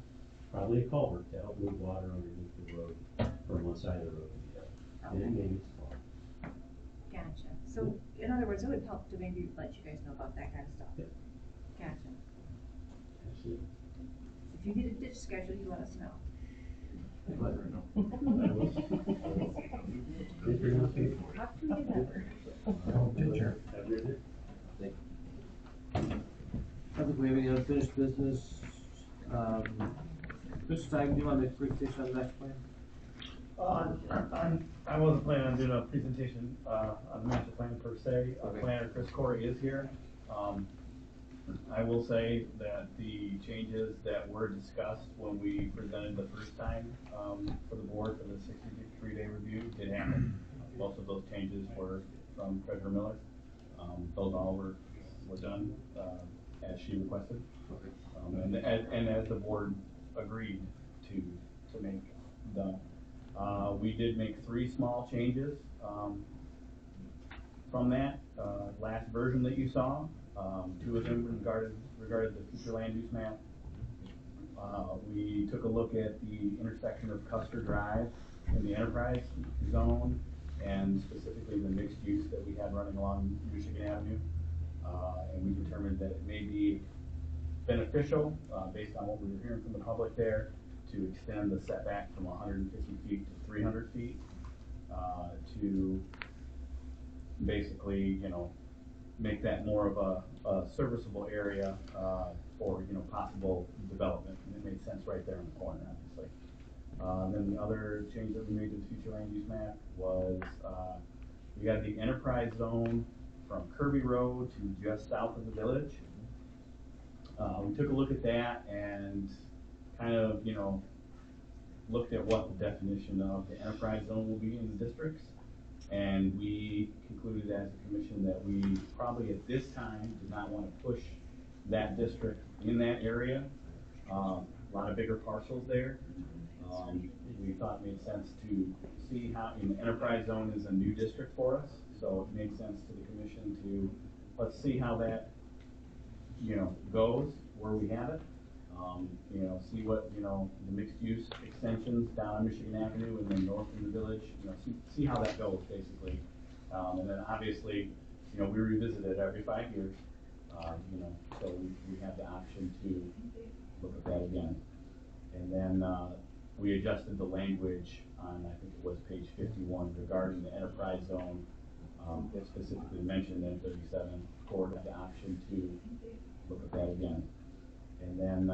Probably a culvert to help move water underneath the road from one side of the road to the other. And it may need to fall. Gotcha, so, in other words, it would help to maybe let you guys know about that kind of stuff. Yep. Gotcha, Absolutely. if you get a ditch schedule, you let us know. I will. Thank you, Nancy. Up to you, Denver. Have a good day. I think we have any unfinished business. Mr. Stein, do you want to make a presentation on the master plan? I wasn't planning on doing a presentation, on the master plan per se. Our Okay. planner, Chris Corey, is here. I will say that the changes that were discussed when we presented the first time, for the board for the 63-day review did happen. Most of those changes were from Treasurer Miller. Those all were done, as she requested. And as the board agreed to make done. We did make 3 small changes, from that, last version that you saw. 2 of them regarded the future land use map. We took a look at the intersection of Custer Drive in the enterprise zone, and specifically the mixed use that we had running along Michigan Avenue. And we determined that it may be beneficial, based on what we were hearing from the public there, to extend the setback from 150 feet to 300 feet, to basically, make that more of a serviceable area, for, possible development. And it made sense right there in the corner, obviously. Then the other change that we made to the future land use map was, we had the enterprise zone from Kirby Road to just south of the village. We took a look at that and kind of, looked at what the definition of the enterprise zone will be in the districts. And we concluded as a commission that we probably at this time did not want to push that district in that area. A lot of bigger parcels there. We thought it made sense to see how, the enterprise zone is a new district for us, so it made sense to the commission to, let's see how that, goes, where we have it. See what, the mixed use extensions down Michigan Avenue and then north in the village, see how that goes, basically. And then obviously, we revisit it every 5 years, so we have the option to look at that again. And then, we adjusted the language on, I think it was page 51, regarding the enterprise zone. It specifically mentioned in 37, court had the option to look at that again. And then,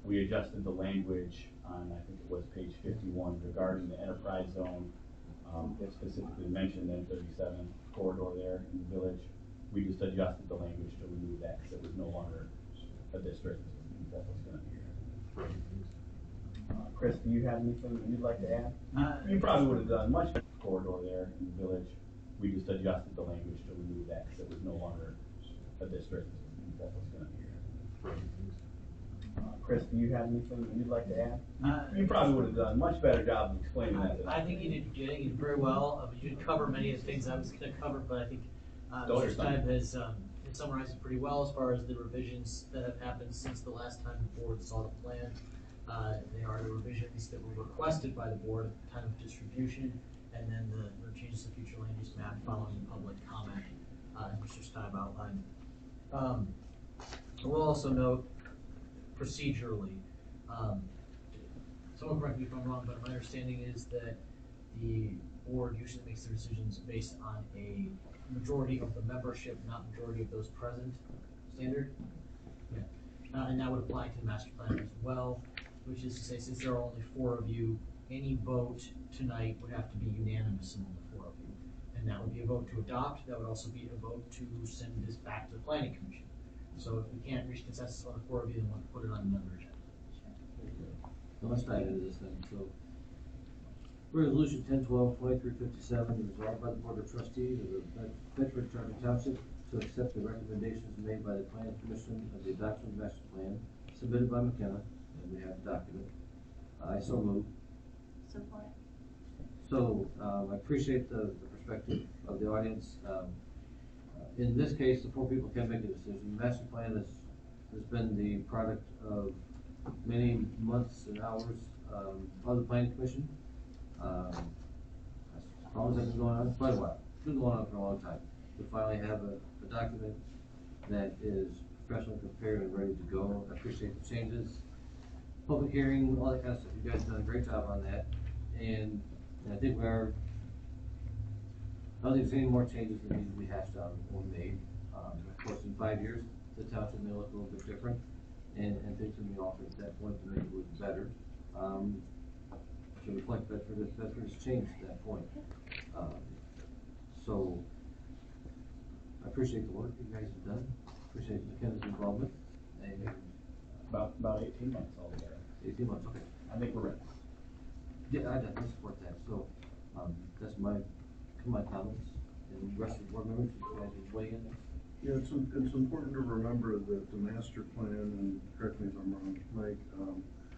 we adjusted the language on, I think it was page 51, regarding the enterprise zone. It specifically mentioned in 37 corridor there in the village. We just adjusted the language to remove that because it was no longer a district that was going to be there. Chris, do you have anything you'd like to add? You probably would have done much better corridor there in the village. We just adjusted the language to remove that because it was no longer a district that was going to be there. Chris, do you have anything you'd like to add? You probably would have done a much better job of explaining that than I think you did very well. You didn't cover many of the things I was going to cover, but I think Mr. Steib has summarized it pretty well as far as the revisions that have happened since the last time the board saw the plan. They are the revisions that were requested by the board at the time of distribution, and then the changes to future land use map following the public comment, as Mr. Steib outlined. I will also note procedurally, someone correct me if I'm wrong, but my understanding is that the board usually makes their decisions based on a majority of the membership, not majority of those present standard. Yeah. And that would apply to the master plan as well, which is to say, since there are only 4 of you, any vote tonight would have to be unanimous among the 4 of you. And that would be a vote to adopt. That would also be a vote to send this back to the planning commission. So if we can't reach consensus on the 4 of you, then we'll put it on another agenda. So let's dive into this then. So, resolution 10-12-2357 is resolved by the Board of Trustees of the Bedford Township to accept the recommendations made by the Planning Commission of the adoption of the master plan submitted by McKenna, and we have the document. I so move. Support. So, I appreciate the perspective of the audience. In this case, the 4 people can make a decision. The master plan has been the product of many months and hours of the Planning Commission. As long as that's been going on, quite a while. It's been going on for a long time. To finally have a document that is professionally prepared and ready to go. I appreciate the changes, public hearing, all that kind of stuff. You guys have done a great job on that. And I think we are, I don't think there's any more changes that need to be hashed out or made. Of course, in 5 years, the township may look a little bit different, and things will be altered at that point to make it look better. To reflect Bedford, that Bedford has changed at that point. So, I appreciate the work you guys have done. Appreciate McKenna's involvement. And About 18 months altogether. 18 months, okay. I think we're ready. Yeah, I definitely support that. So, that's my comments. And the rest of the board members, you guys will weigh in. Yeah, it's important to remember that the master plan, and correct me if I'm wrong, Mike,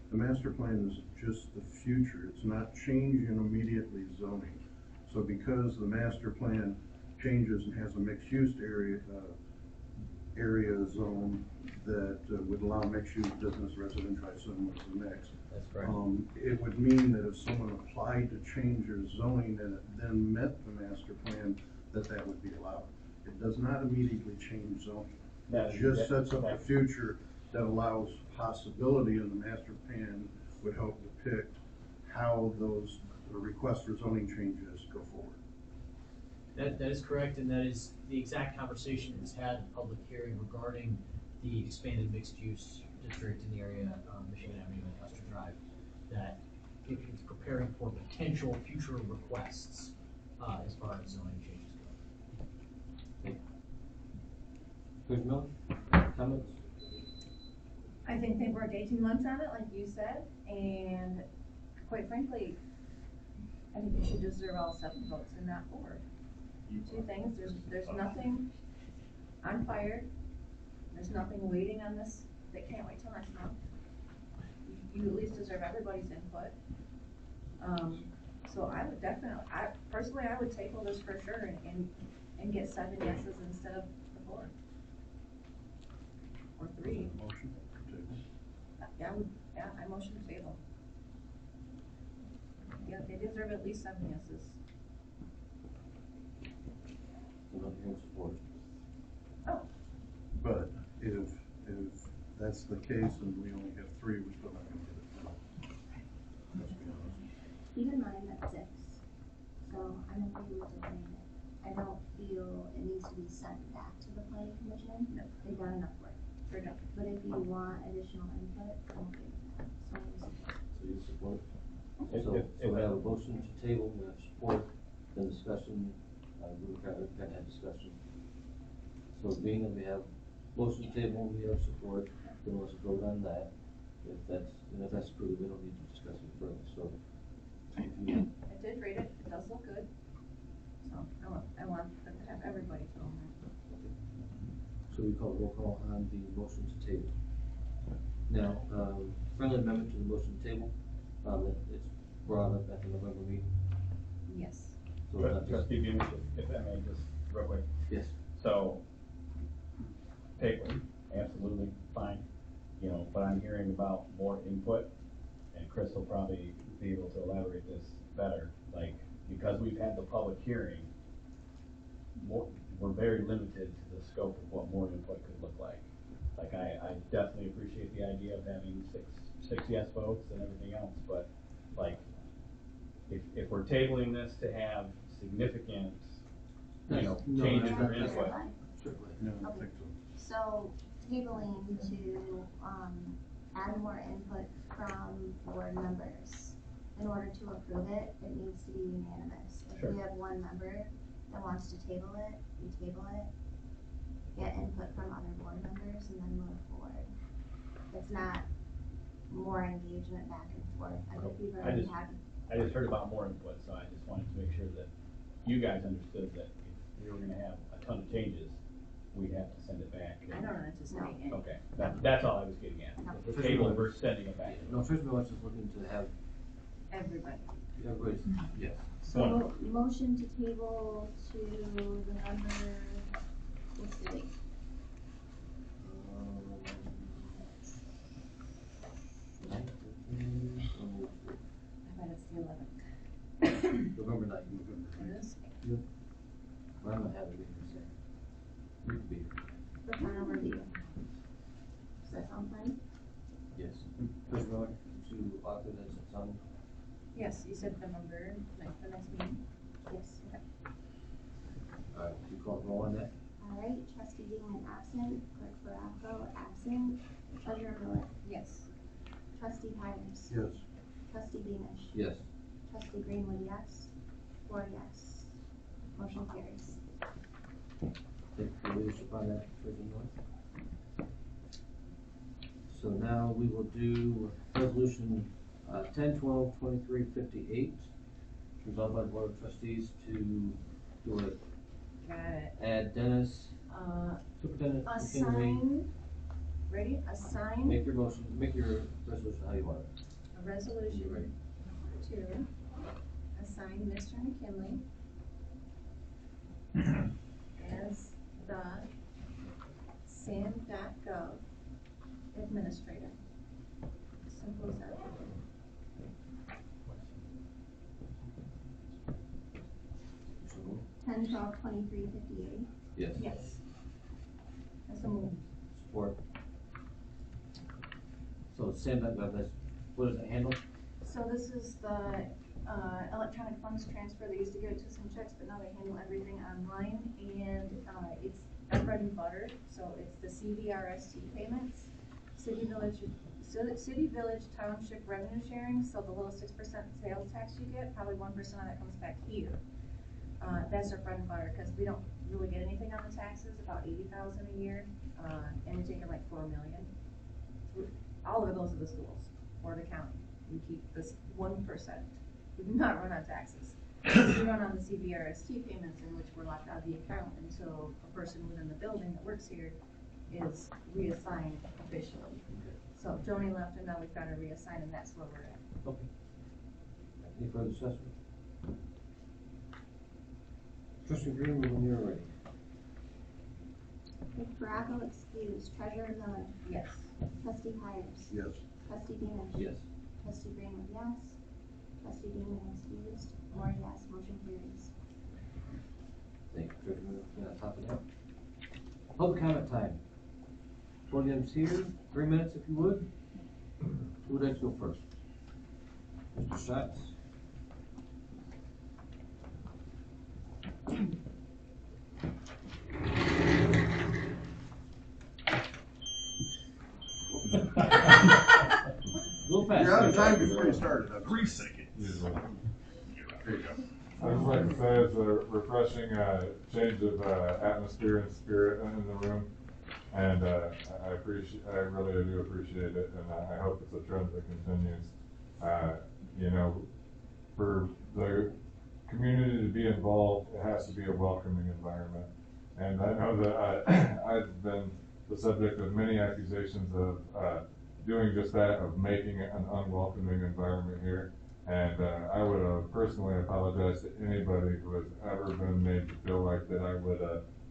the master plan is just the future. It's not changing immediately zoning. So because the master plan changes and has a mixed use area zone that would allow mixed use business, residential, I assume was the mix. That's correct. It would mean that if someone applied to change their zoning and it then met the master plan, that would be allowed. It does not immediately change zoning. It just sets up a future that allows possibility, and the master plan would help depict how those requests for zoning changes go forward. That is correct, and that is the exact conversation that was had in public hearing regarding the expanded mixed-use district in the area of Michigan Avenue and Custer Drive. That it's preparing for potential future requests, as far as zoning changes go. Commissioner Miller, comments? I think they worked 18 months on it, like you said, and quite frankly, I think they should deserve all 7 votes and not 4. Two things, there's nothing on fire, there's nothing waiting on this, they can't wait till next month. You at least deserve everybody's input. So I would definitely, personally, I would table this for sure and get 7 yeses instead of the 4. Or 3. Motion. Yeah, I motion to table. Yeah, they deserve at least 7 yeses. Not hearing support. But if that's the case and we only have 3, we're still not gonna get it done. Let's be honest. Keep in mind that's 6, so I'm okay with delaying it. I don't feel it needs to be sent back to the planning commission. No. They've done enough work. They're done. But if you want additional input, I'm okay with that. So we'll support. So you support? So we have a motion to table, we have support, then discussion, we've kind of had discussion. So being that we have motion to table, we have support, then let's vote on that. If that's approved, we don't need to discuss it further, so. If you, I did read it, it does look good. So I want them to have everybody to own so we call roll call on the motion to table. Now, friendly amendment to the motion to table, it's brought up at the November meeting. it. Yes. So it's not just, Trustee Beamish, if I may, just real quick. yes, So, tabling, absolutely fine, but I'm hearing about more input, and Chris will probably be able to elaborate this better, because we've had the public hearing, we're very limited to the scope of what more input could look like. I definitely appreciate the idea of having six yes votes and everything else, but if we're tabling this to have significant, changes or input. No, I don't think so. So tabling to, add more input from board members. In order to approve it, it needs to be unanimous. If Sure. we have one member that wants to table it, we table it. Get input from other board members and then move forward. It's not more engagement back and forth. I think we've already had. I just heard about more input, so I just wanted to make sure that you guys understood that if we were gonna have a ton of changes, we have to send it back. I don't anticipate any. Okay, that's all I was getting at. No. The table versus sending it back. no, first of all, just looking to have Everybody. everybody's, yes. So motion to table to November, what's the date? I bet it's the 11th. November 9th. It is? Yep. Well, I'm not having it here, so. You can be here. The final review. Does that sound fine? Yes. First of all, to author this at some, Yes, you said November 9th, the next meeting. Yes. Okay. you call roll on that? All right, trustee Beeman absent, clerk Baraco absent, treasurer Miller, Yes. trustee Hires, Yes. trustee Beamish, Yes. trustee Greenwood, yes, 4 yes. Motion carries. Take the leadership on that, President North. So now we will do resolution 10/12/2358, resolved by the Board of Trustees to do it, Got it. add Dennis, Superintendent McKinley. Assign, ready? Assign Make your motion, make your resolution how you want it. a You resolution ready? to assign Mr. McKinley as the SAM.gov administrator. Simple as that. So moved. 10/12/2358. Yes. Yes. That's a move. Support. So SAM.gov, that's, what does it handle? So this is the electronic funds transfer. They used to give it to some checks, but now they handle everything online, and it's our bread and butter. So it's the CVRST payments, city village city, village, township revenue sharing, so the little 6% sales tax you get, probably 1% of that comes back here. That's our bread and butter, cause we don't really get anything on the taxes, about 80,000 a year, and we take in like 4 million. All of it goes to the schools or the county. We keep this 1%. We do not run on taxes. We run on the CBRST payments, in which we're locked out of the account until a person within the building that works here is reassigned officially. So Joni left, and now we've got to reassign, and that's where we're at. Okay. Any further discussion? Trustee Green, when you're ready. If Baraco excused, Treasurer Miller, Yes. Trustee Hires, Yes. Trustee Beamish. Yes. Trustee Greenwood, yes. Trustee Dean excused, Moore, yes, motion carries. Thank you, Treasurer Miller. Yeah, top of that. Public comment time. Podium's here, 3 minutes if you would. Who would like to go first? Mr. Schatz? A little fast. You're out of time before you started. 3 seconds. There you go. I'd just like to say it's a refreshing change of atmosphere and spirit in the room, and I really do appreciate it, and I hope it's a trend that continues. You know, for the community to be involved, it has to be a welcoming environment, and I know that I've been the subject of many accusations of doing just that, of making it an unwelcoming environment here. And I would personally apologize to anybody who has ever been made to feel like that I would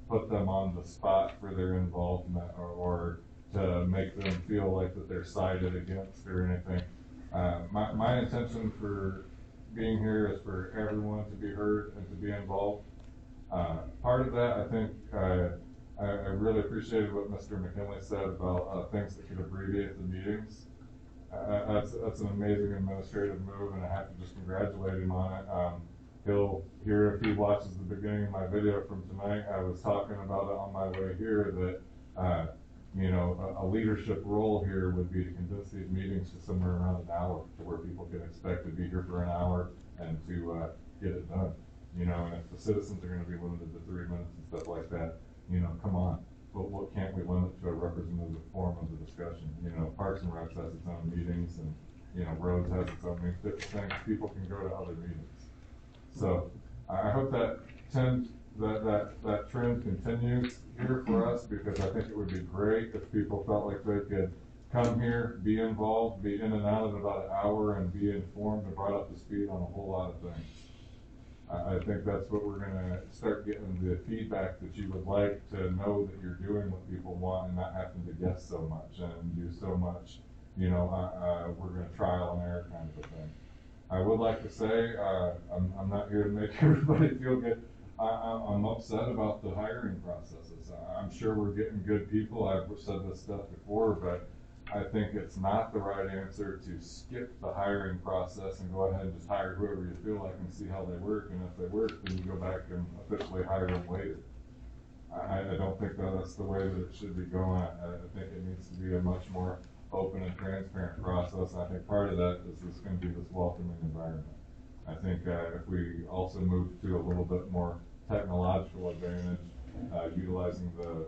put them on the spot for their involvement, or to make them feel like that they're sided against or anything. My intention for being here is for everyone to be heard and to be involved. Part of that, I think, I really appreciated what Mr. McKinley said about things that could abbreviate the meetings. That's an amazing administrative move, and I have to just congratulate him on it. He'll hear, if he watches the beginning of my video from tonight, I was talking about it on my way here, that you know, a leadership role here would be to condense these meetings to somewhere around an hour, to where people can expect to be here for an hour and to get it done. You know, and if the citizens are going to be limited to 3 minutes and stuff like that, you know, come on. But what can't we limit to a representative form of the discussion? You know, Parks and Recs has its own meetings, and, you know, Roads has its own meetings. Different things, people can go to other meetings. So I hope that that trend continues here for us, because I think it would be great if people felt like they could come here, be involved, be in and out in about an hour, and be informed and brought up to speed on a whole lot of things. I think that's what we're gonna start getting, the feedback that you would like, to know that you're doing what people want and not having to guess so much and do so much, you know, we're gonna trial and error kind of a thing. I would like to say, I'm not here to make everybody feel good. I'm upset about the hiring processes. I'm sure we're getting good people. I've said this stuff before, but I think it's not the right answer to skip the hiring process and go ahead and just hire whoever you feel like and see how they work. And if they work, then you go back and officially hire them later. I don't think that's the way that it should be going. I think it needs to be a much more open and transparent process. I think part of that is this going to be this welcoming environment. I think if we also move to a little bit more technological advantage, utilizing the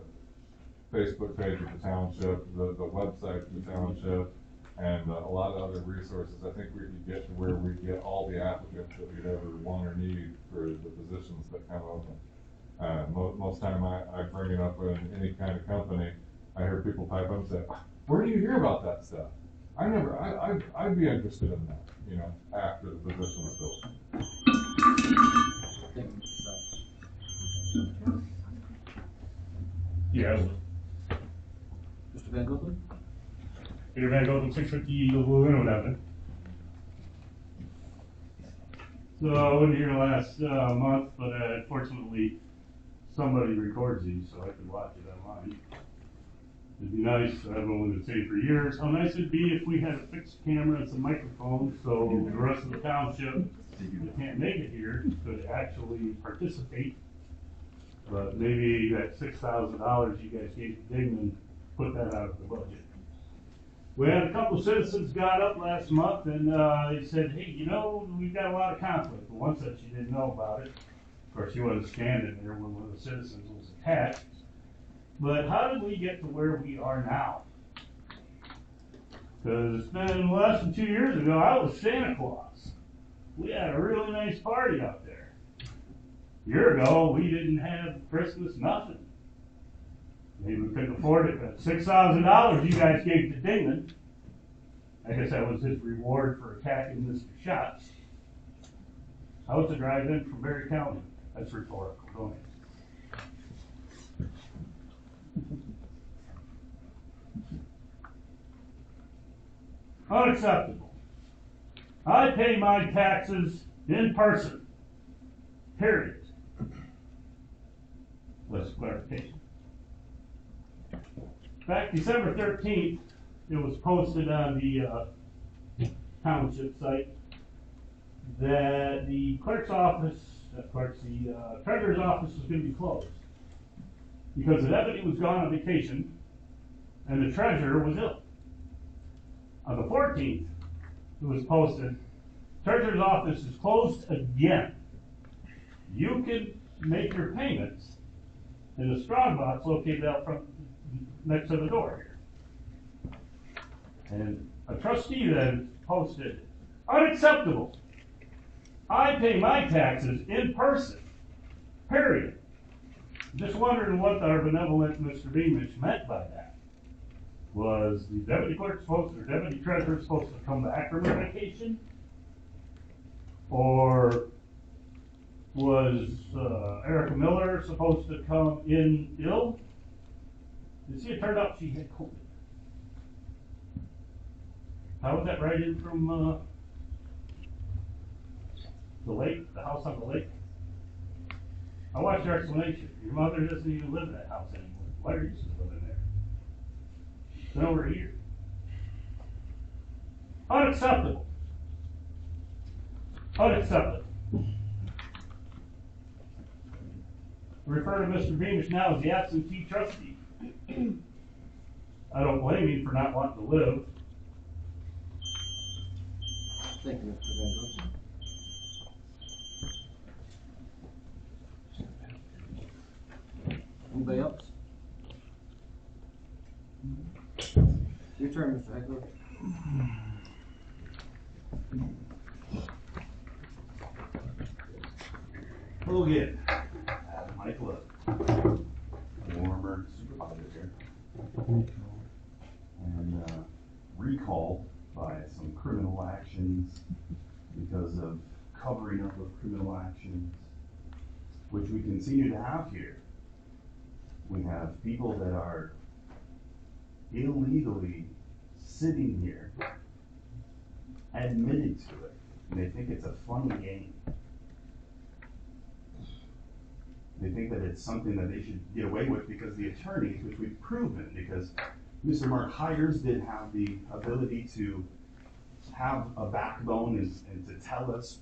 Facebook page of the township, the website of the township, and a lot of other resources, I think we could get to where we get all the applicants that we'd ever want or need for the positions that come open. Most time I bring it up in any kind of company, I hear people pipe up and say, "Where do you hear about that stuff? I'd be interested in that," you know, after the position is filled. Thank you, Mr. Schatz. Yeah. Mr. Van Goten? Peter Van Goten, 650 Louisville Avenue. So I wasn't here last month, but fortunately somebody records these so I can watch it online. It'd be nice, I've been saying for years, how nice it'd be if we had a fixed camera and some microphones, so the rest of the township that can't make it here could actually participate. But maybe that $6,000 you guys gave to Dignan, put that out of the budget. We had a couple citizens got up last month and, they said, hey, you know, we've got a lot of conflict. Well, one said she didn't know about it. Of course, she wasn't standing there when one of the citizens was attacked. But how did we get to where we are now? Because it's been less than 2 years ago, I was Santa Claus. We had a really nice party out there. A year ago, we didn't have Christmas, nothing. Maybe we couldn't afford it, but $6,000 you guys gave to Dingman. I guess that was his reward for attacking Mr. Schatz. How was the drive in from Berry County? That's rhetorical, don't it? Unacceptable. I pay my taxes in person. Period. Less clarification. Back December 13th, it was posted on the Township site that the clerk's office, the treasurer's office was going to be closed because the deputy was gone on vacation and the treasurer was ill. On the 14th, it was posted, treasurer's office is closed again. You can make your payments in the strong box located out front next to the door here. And a trustee then posted, unacceptable. I pay my taxes in person, period. Just wondering what our benevolent Mr. Beamish meant by that. Was the deputy clerk supposed to, or deputy treasurer supposed to come back from her vacation? Or was Erica Miller supposed to come in ill? You see, it turned out she had COVID. How was that right in from the lake, the house on the lake? I watched your explanation. Your mother doesn't even live in that house anymore. Why are you still living there? It's been over a year. Unacceptable. Unacceptable. Refer to Mr. Beamish now as the absentee trustee. I don't blame him for not wanting to live. Thank you, Mr. Van Gogh. Anybody else? Your turn, Mr. Heckler. Hello again. Michael, former supervisor here. And recalled by some criminal actions because of covering up of criminal actions, which we continue to have here. We have people that are illegally sitting here, admitted to it, and they think it's a funny game. They think that it's something that they should get away with because the attorneys, which we've proven, because Mr. Mark Hires did have the ability to have a backbone and to tell us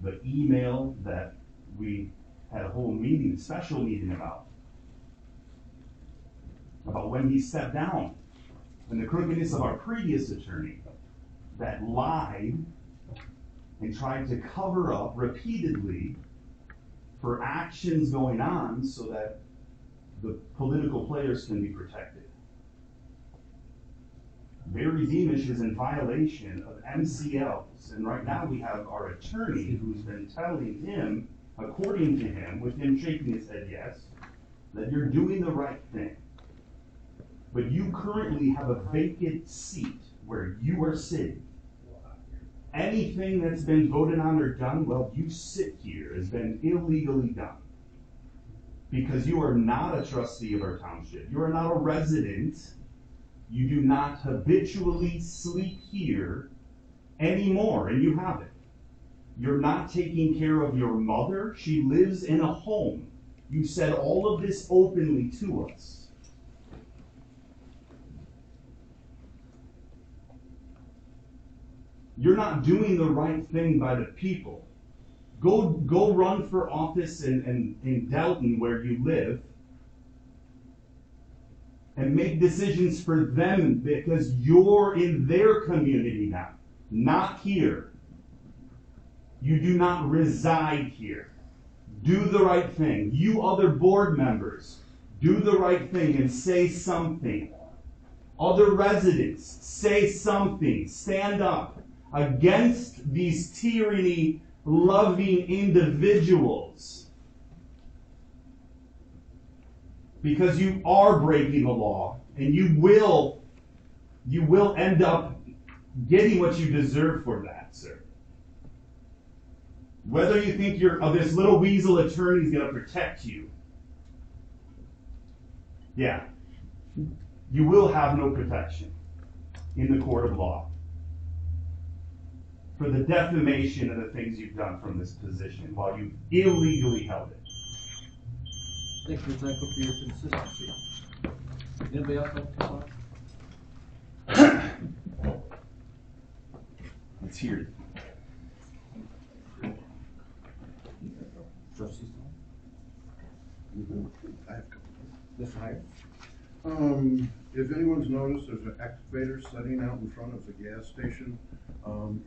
the email that we had a whole meeting, special meeting about when he stepped down, and the crookedness of our previous attorney that lied and tried to cover up repeatedly for actions going on so that the political players can be protected. Barry Beamish is in violation of MCLs, and right now we have our attorney who's been telling him, according to him, with him shaking his head yes, that you're doing the right thing. But you currently have a vacant seat where you are sitting. Anything that's been voted on or done while you sit here has been illegally done. Because you are not a trustee of our township. You are not a resident. You do not habitually sleep here anymore, and you haven't. You're not taking care of your mother. She lives in a home. You said all of this openly to us. You're not doing the right thing by the people. Go run for office in Delton where you live and make decisions for them because you're in their community now, not here. You do not reside here. Do the right thing. You other board members, do the right thing and say something. Other residents, say something. Stand up against these tyranny-loving individuals. Because you are breaking the law, and you will end up getting what you deserve for that, sir. Whether you think this little weasel attorney is going to protect you, yeah, you will have no protection in the court of law for the defamation of the things you've done from this position while you illegally held it. Thank you, thankful for your consistency. Anybody else like to talk? Let's hear it. Trustee I have a couple. Mr. Hyatt? If anyone's noticed, there's an excavator sitting out in front of the gas station.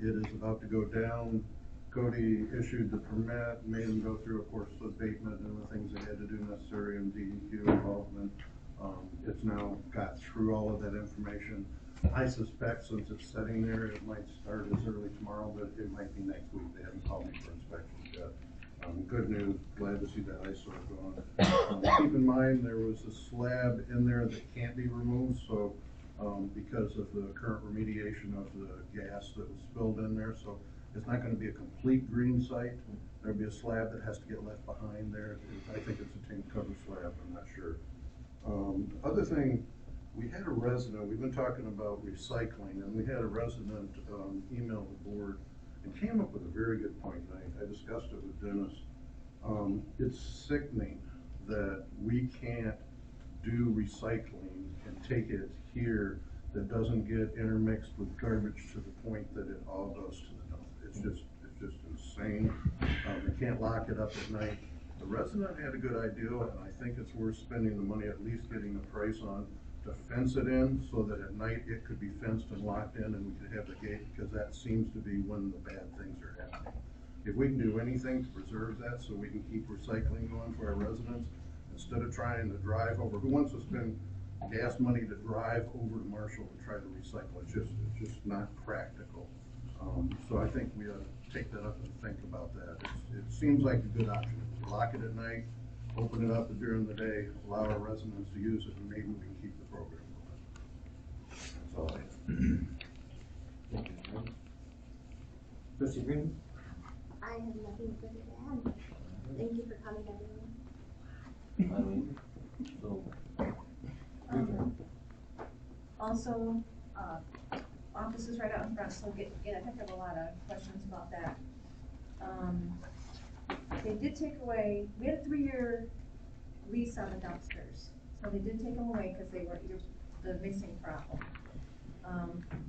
It is about to go down. Cody issued the permit, made them go through, of course, the abatement and the things they had to do necessary and DEQ involvement. It's now got through all of that information. I suspect since it's sitting there, it might start as early tomorrow, but it might be next week. They haven't called me for inspections yet. Good news, glad to see that eyesore gone. Keep in mind, there was a slab in there that can't be removed, so because of the current remediation of the gas that was spilled in there, so it's not gonna be a complete green site. There'll be a slab that has to get left behind there. I think it's a tin cover slab, I'm not sure. Other thing, we had a resident, we've been talking about recycling, and we had a resident email the board and came up with a very good point, and I discussed it with Dennis. It's sickening that we can't do recycling and take it here that doesn't get intermixed with garbage to the point that it all goes to the dump. It's just insane. They can't lock it up at night. The resident had a good idea, and I think it's worth spending the money, at least getting a price on, to fence it in so that at night it could be fenced and locked in and we could have the gate, because that seems to be when the bad things are happening. If we can do anything to preserve that so we can keep recycling going for our residents, instead of trying to drive over, who wants to spend gas money to drive over to Marshall to try to recycle? It's just not practical. So I think we ought to take that up and think about that. It seems like a good option. If we lock it at night, open it up during the day, allow our residents to use it, and maybe we can keep the program going. That's all I have. Thank you. Trustee Green? I have nothing further to add. Thank you for coming, everyone. Eileen? So, your turn. Also, office is right out in front, so I think I have a lot of questions about that. They did take away, we had a 3-year lease on the dumpsters, so they did take them away because they were the missing problem.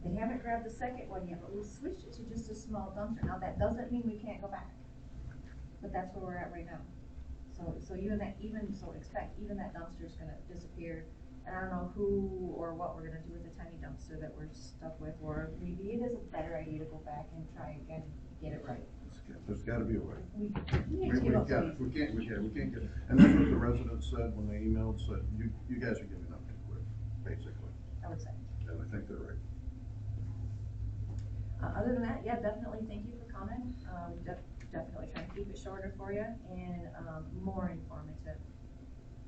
They haven't grabbed the second one yet, but we switched it to just a small dumpster. Now that doesn't mean we can't go back, but that's where we're at right now. So expect even that dumpster is gonna disappear. And I don't know who or what we're gonna do with the tiny dumpster that we're stuck with, or maybe it is a better idea to go back and try again and get it right. There's gotta be a way. We We need to give up can't these. get, and that's what the residents said when they emailed, said, you guys are giving up too quick, basically. I would say. And I think they're right. Other than that, yeah, definitely thank you for coming. Definitely try to keep it shorter for you and more informative.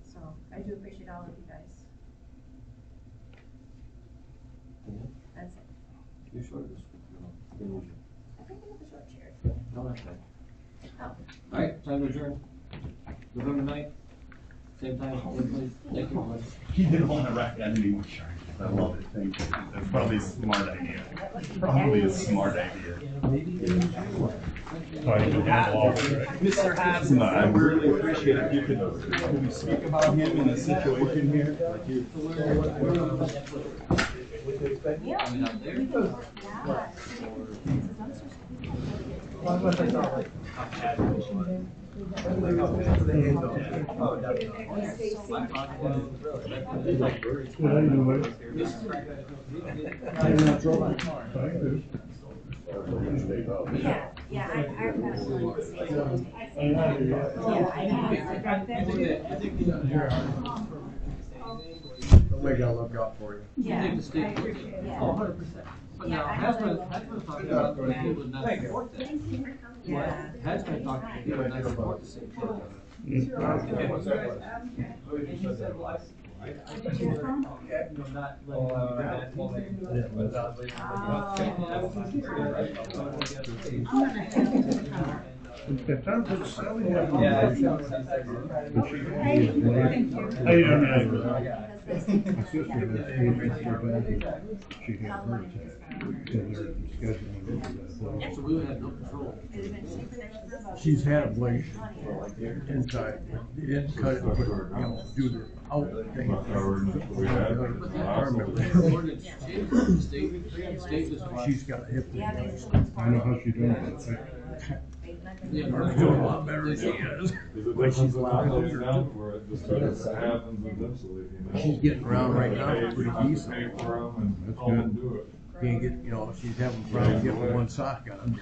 So I do appreciate all of you guys. That's it. You're short this week. I think I have the short chair. No, that's fine. Oh. All right, time to adjourn. November 9th, same time, same place. Thank you very much. He didn't want to recommend any more charges. I love it. Thank you. That's probably a smart idea. Probably a smart idea. Mr. Hasna, I really appreciate it. You could we speak about him in a situation here? Like you. Yeah. I mean, out there. Yeah. Well, what they thought, like, Yeah, I've got a feeling the state's gonna take. Somebody gotta look out for you. You think the state would? Yeah. Oh, 100%. But now, Hasbro's talking about the people would not support that. Yeah. Hasbro talking about people would not support the same thing. So we would have no control. She's had ablation inside, they didn't cut it, but, do the outlet thing. But the ordinance changes, the state just. She's got a hip thing. I know how she doing it. Yeah, She's doing a lot better than she is. Is it different than the place now where it just sort of happens eventually, you know? She's getting around right now pretty decent. Pay for them and call them do it. Can't get, she's having problems getting one sock on.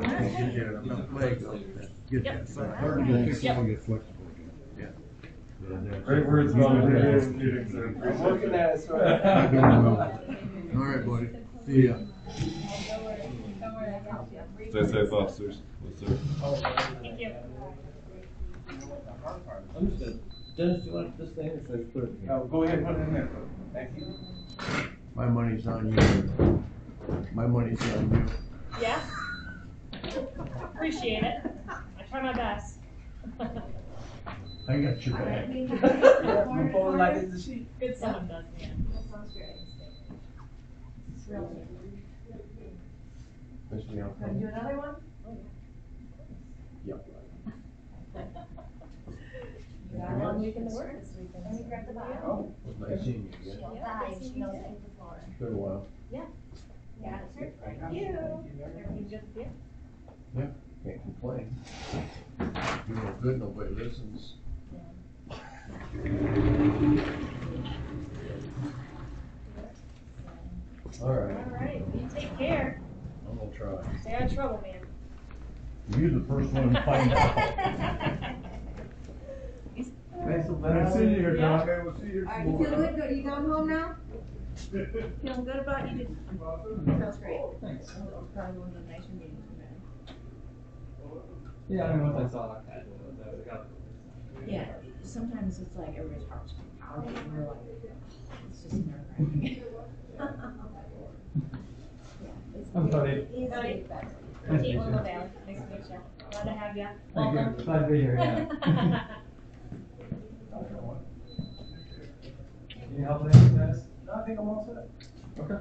Can't get enough leg up to get that sock. Great words about it, meetings, I appreciate it. I'm looking at it, so. All right, buddy. See ya. Stay safe, officers. Yes, sir. Thank you. Understood. Dennis, do you want this thing or should I just put it? Oh, go ahead, put it in there. Thank you. My money's on you. My money's on you. Yeah? Appreciate it. I try my best. I got your back. I'm pulling like it's a sheet. Good someone does, man. That sounds great. It's real. Miss me out. Wanna do another one? Yep. You got a long weekend to work this weekend. Let me grab the bottle. Oh, nice seeing you again. She'll die, she knows it the floor. It's been a while. Yeah, sure. Thank you. Everything good with you? Can't complain. You know good, nobody listens. All right, All right, you take care. I'm gonna try. Stay out of trouble, man. You're the first one to find out. Thanks for Nice seeing you here, Doc. Okay, we'll see you. Alright, you feel good? Are you going home now? Feeling good about you? Feels great. Thanks. Probably one of the nicer meetings we've had. Yeah, I mean, once I saw that, that was got. Yeah, sometimes it's like everybody's heart's pounding and we're like, it's just nerve-wracking. I'm sorry. It's Sorry. way better. Kate Willow Valley, nice to meet you. Glad to have you. Thank you. Welcome. Glad to be here, yeah. Any help with anything, guys? No, I think I'm all set. Okay.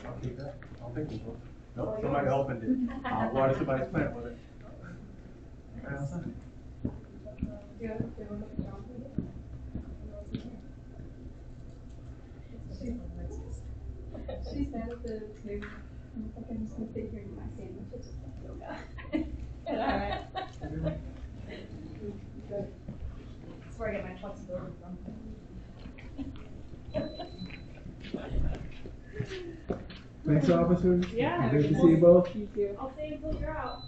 I'll keep that. I'll take this one. Nope, somebody opened it. I'll water somebody's plant with it. Okay, I'll send it. She said at the table, I'm just gonna sit here and do my sandwiches, yoga. Alright. That's where I get my flexibility from. Thanks, officers. Yeah. Good to see you both. I'll stay until you're out.